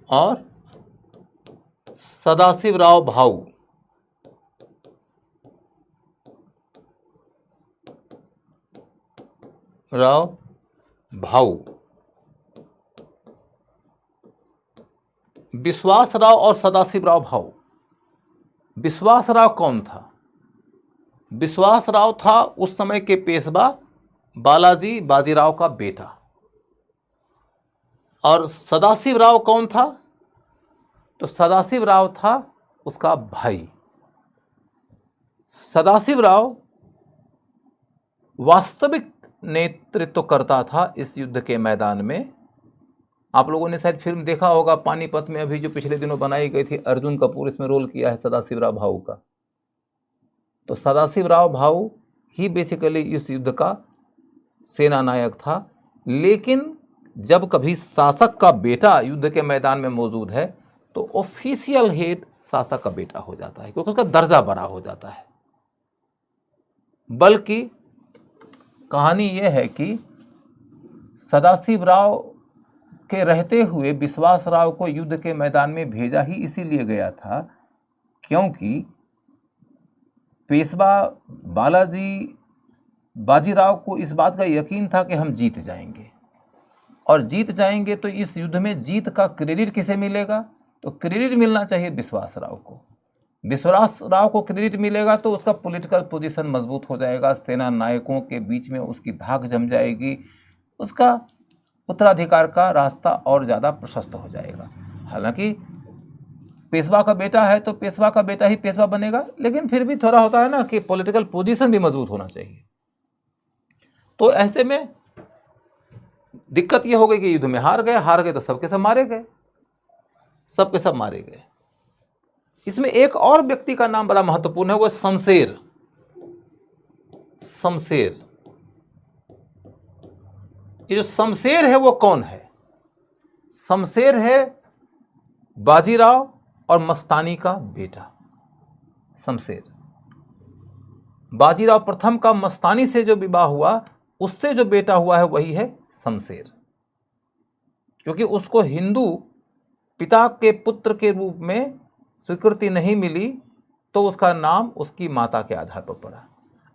और सदाशिवराव भाऊ। विश्वासराव और सदाशिवराव भाऊ विश्वासराव कौन था? विश्वासराव था उस समय के पेशवा बालाजी बाजीराव का बेटा। और सदाशिवराव कौन था? तो सदाशिवराव था उसका भाई। सदाशिवराव वास्तविक नेतृत्व करता था इस युद्ध के मैदान में। आप लोगों ने शायद फिल्म देखा होगा पानीपत में, अभी जो पिछले दिनों बनाई गई थी, अर्जुन कपूर इसमें रोल किया है सदाशिवराव भाऊ का। तो सदाशिवराव भाऊ ही बेसिकली इस युद्ध का सेना नायक था। लेकिन जब कभी शासक का बेटा युद्ध के मैदान में मौजूद है तो ऑफिशियल हेड शासक का बेटा हो जाता है, क्योंकि उसका दर्जा बड़ा हो जाता है। बल्कि कहानी यह है कि सदाशिवराव के रहते हुए विश्वासराव को युद्ध के मैदान में भेजा ही इसीलिए गया था क्योंकि पेशवा बालाजी बाजीराव को इस बात का यकीन था कि हम जीत जाएंगे, और जीत जाएंगे तो इस युद्ध में जीत का क्रेडिट किसे मिलेगा? तो क्रेडिट मिलना चाहिए विश्वासराव को। विश्वासराव को क्रेडिट मिलेगा तो उसका पॉलिटिकल पोजीशन मजबूत हो जाएगा, सेना नायकों के बीच में उसकी धाक जम जाएगी, उसका उत्तराधिकार का रास्ता और ज़्यादा प्रशस्त हो जाएगा। हालांकि पेशवा का बेटा है तो पेशवा का बेटा ही पेशवा बनेगा, लेकिन फिर भी थोड़ा होता है ना कि पॉलिटिकल पोजीशन भी मजबूत होना चाहिए। तो ऐसे में दिक्कत यह हो गई कि युद्ध में हार गए तो सबके सब मारे गए, सबके सब मारे गए। इसमें एक और व्यक्ति का नाम बड़ा महत्वपूर्ण है, वो शमशेर। शमशेर, ये जो शमशेर है वो कौन है? शमशेर है बाजीराव और मस्तानी का बेटा। शमशेर बाजीराव प्रथम का मस्तानी से जो विवाह हुआ उससे जो बेटा हुआ है वही है शमशेर। क्योंकि उसको हिंदू पिता के पुत्र के रूप में स्वीकृति नहीं मिली तो उसका नाम उसकी माता के आधार पर पड़ा।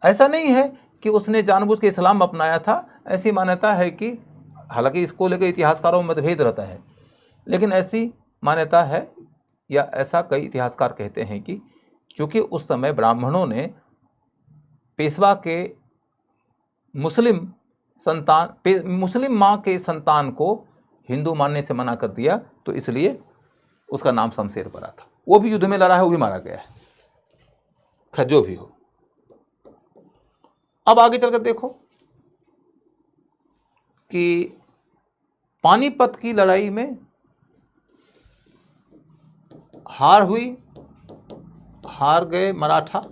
ऐसा नहीं है कि उसने जानबूझ के इस्लाम अपनाया था, ऐसी मान्यता है कि, हालांकि इसको लेकर इतिहासकारों में मतभेद रहता है, लेकिन ऐसी मान्यता है या ऐसा कई इतिहासकार कहते हैं कि क्योंकि उस समय ब्राह्मणों ने पेशवा के मुस्लिम माँ के संतान को हिंदू मानने से मना कर दिया, तो इसलिए उसका नाम शमशेर पड़ा था। वो भी युद्ध में लड़ा है, वो भी मारा गया है। खैर जो भी हो, अब आगे चलकर देखो कि पानीपत की लड़ाई में हार हुई, हार गए मराठा।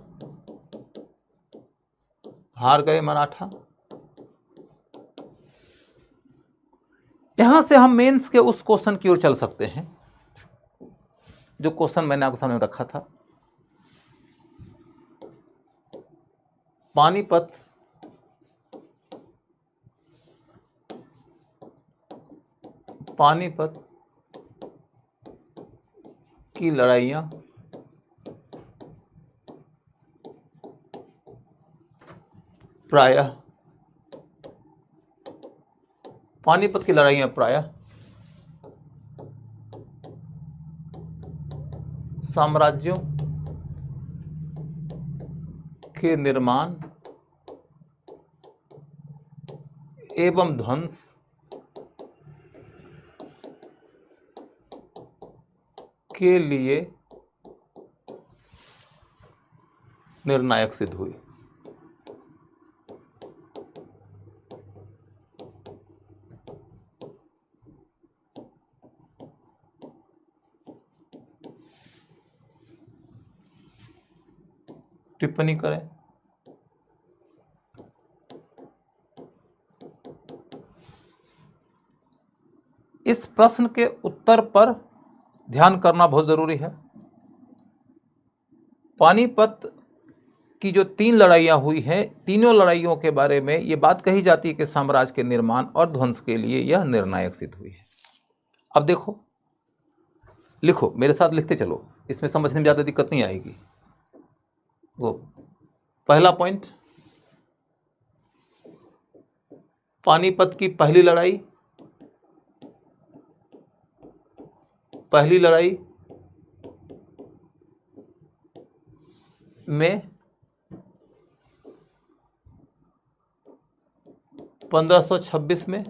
यहां से हम मेंस के उस क्वेश्चन की ओर चल सकते हैं जो क्वेश्चन मैंने आपके सामने रखा था। पानीपत की लड़ाइयां प्रायः साम्राज्यों के निर्माण एवं ध्वंस के लिए निर्णायक सिद्ध हुई। टिप्पणी करें। इस प्रश्न के उत्तर पर ध्यान करना बहुत जरूरी है। पानीपत की जो 3 लड़ाइयां हुई हैं, तीनों लड़ाइयों के बारे में ये बात कही जाती है कि साम्राज्य के निर्माण और ध्वंस के लिए यह निर्णायक सिद्ध हुई है। अब देखो, लिखो, मेरे साथ लिखते चलो, इसमें समझने में ज़्यादा दिक्कत नहीं आएगी। वो पहला पॉइंट, पानीपत की पहली लड़ाई में 1526 में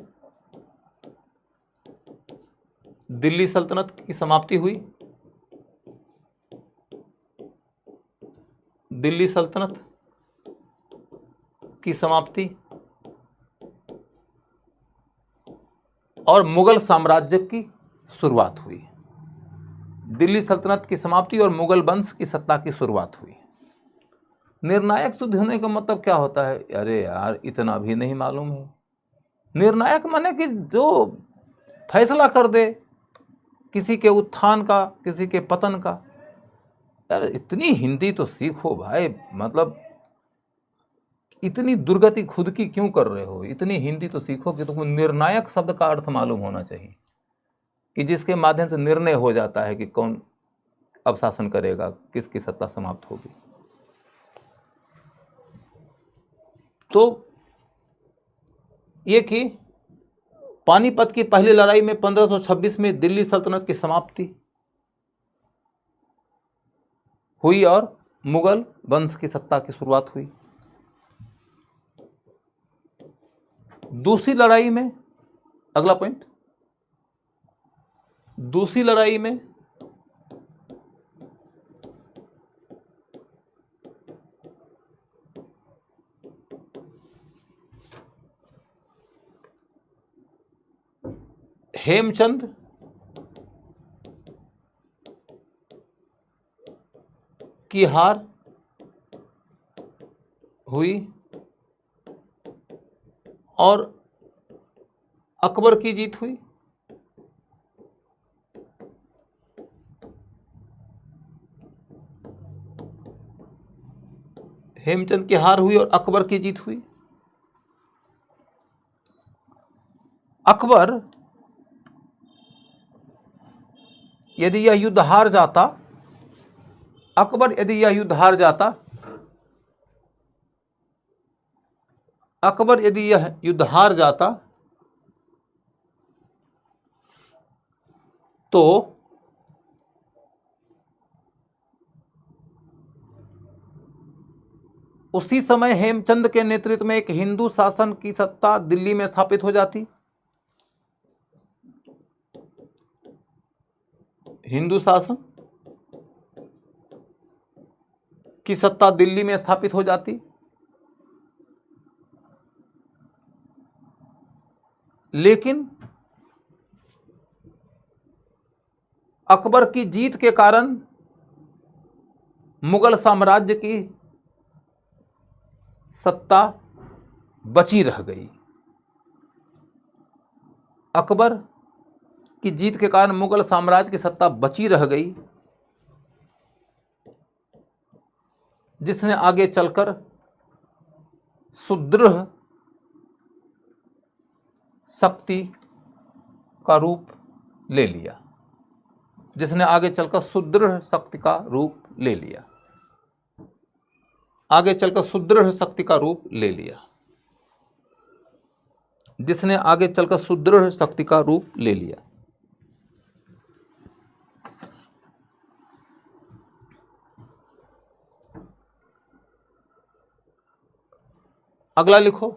दिल्ली सल्तनत की समाप्ति हुई। दिल्ली सल्तनत की समाप्ति और मुगल साम्राज्य की शुरुआत हुई। दिल्ली सल्तनत की समाप्ति और मुगल वंश की सत्ता की शुरुआत हुई। निर्णायक युद्ध होने का मतलब क्या होता है? अरे यार, इतना भी नहीं मालूम है। निर्णायक माने कि जो फैसला कर दे किसी के उत्थान का, किसी के पतन का। यार इतनी हिंदी तो सीखो भाई, मतलब इतनी दुर्गति खुद की क्यों कर रहे हो? इतनी हिंदी तो सीखो कि तुमको निर्णायक शब्द का अर्थ मालूम होना चाहिए, कि जिसके माध्यम से निर्णय हो जाता है कि कौन अब शासन करेगा, किसकी सत्ता समाप्त होगी। तो ये कि पानीपत की पहली लड़ाई में 1526 में दिल्ली सल्तनत की समाप्ति हुई और मुगल वंश की सत्ता की शुरुआत हुई। दूसरी लड़ाई में, अगला पॉइंट, दूसरी लड़ाई में हेमचंद की हार हुई और अकबर की जीत हुई। हेमचंद की हार हुई और अकबर की जीत हुई। अकबर यदि यह युद्ध हार जाता, अकबर यदि यह युद्ध हार जाता, अकबर यदि यह युद्ध हार जाता तो उसी समय हेमचंद के नेतृत्व में एक हिंदू शासन की सत्ता दिल्ली में स्थापित हो जाती। हिंदू शासन की सत्ता दिल्ली में स्थापित हो जाती। लेकिन अकबर की जीत के कारण मुगल साम्राज्य की सत्ता बची रह गई। अकबर की जीत के कारण मुगल साम्राज्य की सत्ता बची रह गई, जिसने आगे चलकर सुदृढ़ शक्ति का रूप ले लिया। जिसने आगे चलकर सुदृढ़ शक्ति का रूप ले लिया। आगे चलकर सुदृढ़ शक्ति का रूप ले लिया। जिसने आगे चलकर सुदृढ़ शक्ति का रूप ले लिया। अगला लिखो,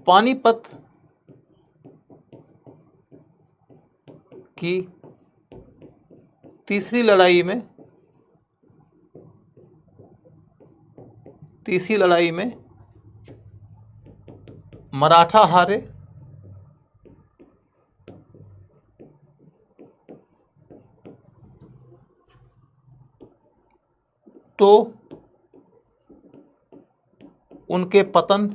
पानीपत की तीसरी लड़ाई में मराठा हारे तो उनके पतन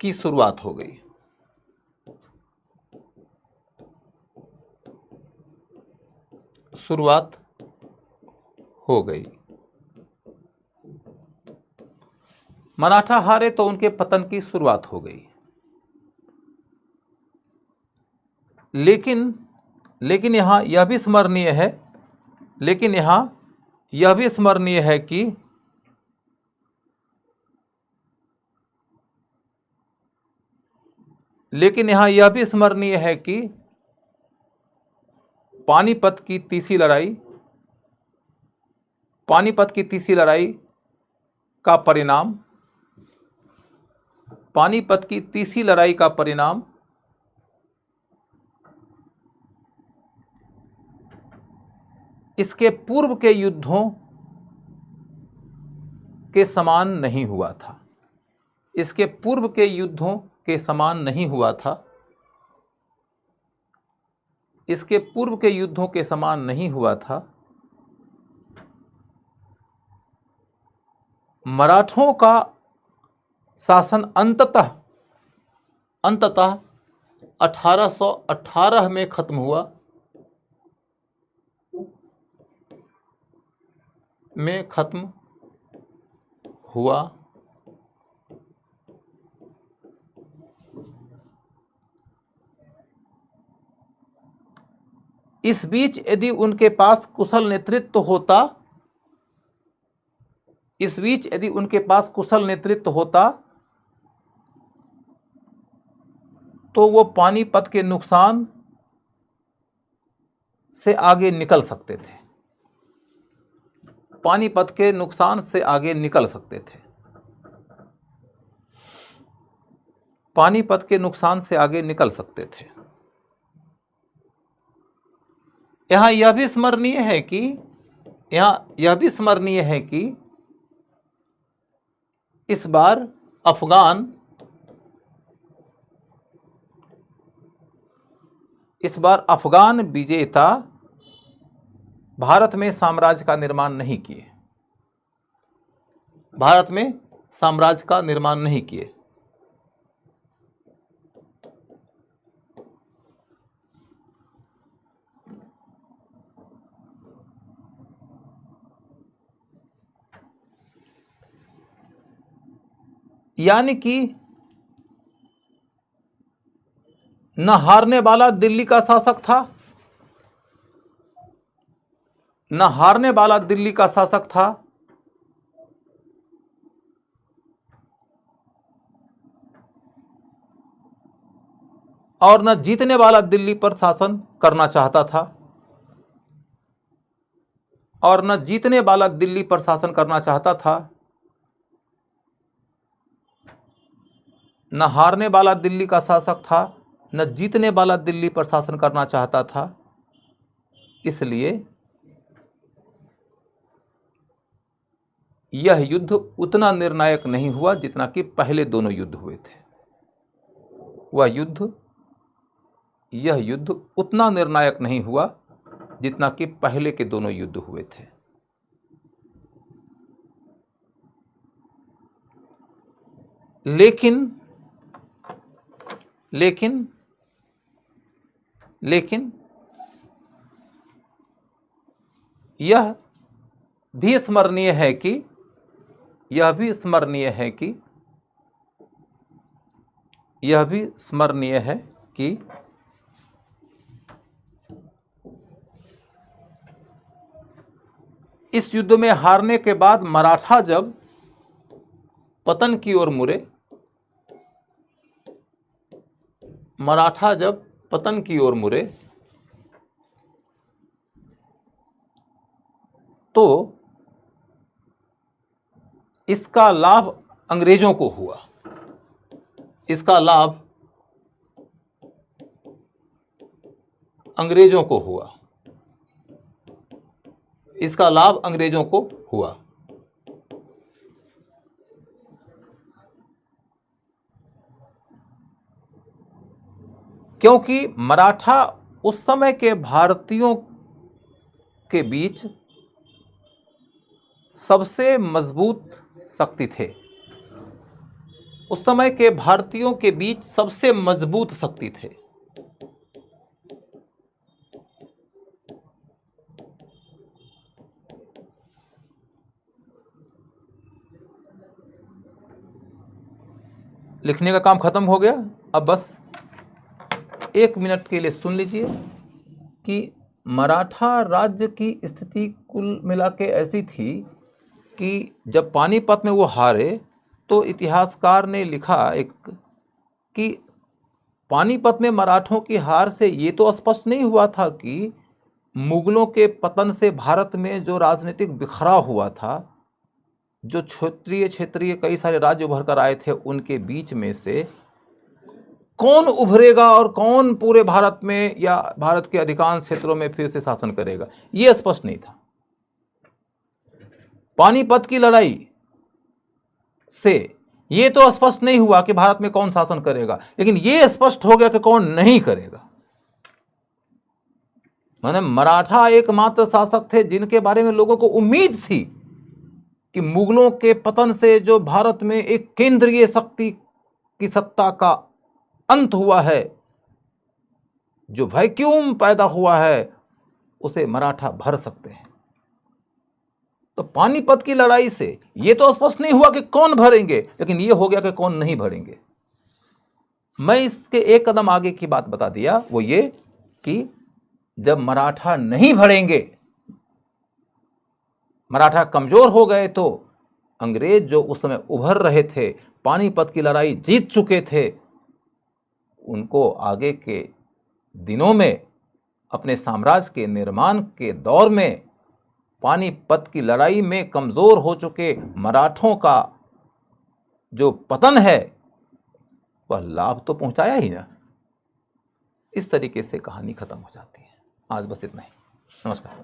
की शुरुआत हो गई। शुरुआत हो गई। मराठा हारे तो उनके पतन की शुरुआत हो गई। लेकिन यहां यह भी स्मरणीय है, लेकिन यहां यह भी स्मरणीय है कि पानीपत की तीसरी लड़ाई, पानीपत की तीसरी लड़ाई का परिणाम, पानीपत की तीसरी लड़ाई का परिणाम इसके पूर्व के युद्धों के समान नहीं हुआ था। इसके पूर्व के युद्धों के समान नहीं हुआ था। इसके पूर्व के युद्धों के समान नहीं हुआ था। मराठों का शासन अंततः 1818 में खत्म हुआ, इस बीच यदि उनके पास कुशल नेतृत्व होता, इस बीच यदि उनके पास कुशल नेतृत्व होता तो वो पानीपत के नुकसान से आगे निकल सकते थे। पानीपत के नुकसान से आगे निकल सकते थे। पानीपत के नुकसान से आगे निकल सकते थे। यहां यह भी स्मरणीय है कि इस बार अफगान विजेता भारत में साम्राज्य का निर्माण नहीं किए। भारत में साम्राज्य का निर्माण नहीं किए। यानी कि न हारने वाला दिल्ली का शासक था, न हारने वाला दिल्ली का शासक था, और न जीतने वाला दिल्ली पर शासन करना चाहता था, और न जीतने वाला दिल्ली पर शासन करना चाहता था, न हारने वाला दिल्ली का शासक था, न जीतने वाला दिल्ली पर शासन करना चाहता था। इसलिए यह युद्ध उतना निर्णायक नहीं हुआ जितना कि पहले दोनों युद्ध हुए थे। यह युद्ध उतना निर्णायक नहीं हुआ जितना कि पहले के दोनों युद्ध हुए थे। लेकिन यह भी स्मरणीय है कि इस युद्ध में हारने के बाद मराठा जब पतन की ओर मुड़े, तो इसका लाभ अंग्रेजों को हुआ। इसका लाभ अंग्रेजों को हुआ। क्योंकि मराठा उस समय के भारतीयों के बीच सबसे मजबूत शक्ति थे। उस समय के भारतीयों के बीच सबसे मजबूत शक्ति थे। लिखने का काम खत्म हो गया। अब बस 1 मिनट के लिए सुन लीजिए कि मराठा राज्य की स्थिति कुल मिला के ऐसी थी कि जब पानीपत में वो हारे तो इतिहासकार ने लिखा कि पानीपत में मराठों की हार से ये तो स्पष्ट नहीं हुआ था कि मुगलों के पतन से भारत में जो राजनीतिक बिखराव हुआ था, जो क्षेत्रीय कई सारे राज्य उभर कर आए थे, उनके बीच में से कौन उभरेगा और कौन पूरे भारत में या भारत के अधिकांश क्षेत्रों में फिर से शासन करेगा, यह स्पष्ट नहीं था। पानीपत की लड़ाई से यह तो स्पष्ट नहीं हुआ कि भारत में कौन शासन करेगा, लेकिन यह स्पष्ट हो गया कि कौन नहीं करेगा। माने मराठा एकमात्र शासक थे जिनके बारे में लोगों को उम्मीद थी कि मुगलों के पतन से जो भारत में एक केंद्रीय शक्ति की सत्ता का अंत हुआ है, जो वैक्यूम पैदा हुआ है, उसे मराठा भर सकते हैं। तो पानीपत की लड़ाई से यह तो स्पष्ट नहीं हुआ कि कौन भरेंगे, लेकिन यह हो गया कि कौन नहीं भरेंगे। मैं इसके एक कदम आगे की बात बता दिया, वो ये कि जब मराठा नहीं भरेंगे, मराठा कमजोर हो गए, तो अंग्रेज जो उस समय उभर रहे थे, पानीपत की लड़ाई जीत चुके थे, उनको आगे के दिनों में अपने साम्राज्य के निर्माण के दौर में पानीपत की लड़ाई में कमजोर हो चुके मराठों का जो पतन है, वह लाभ तो पहुंचाया ही ना। इस तरीके से कहानी खत्म हो जाती है। आज बस इतना ही। नमस्कार।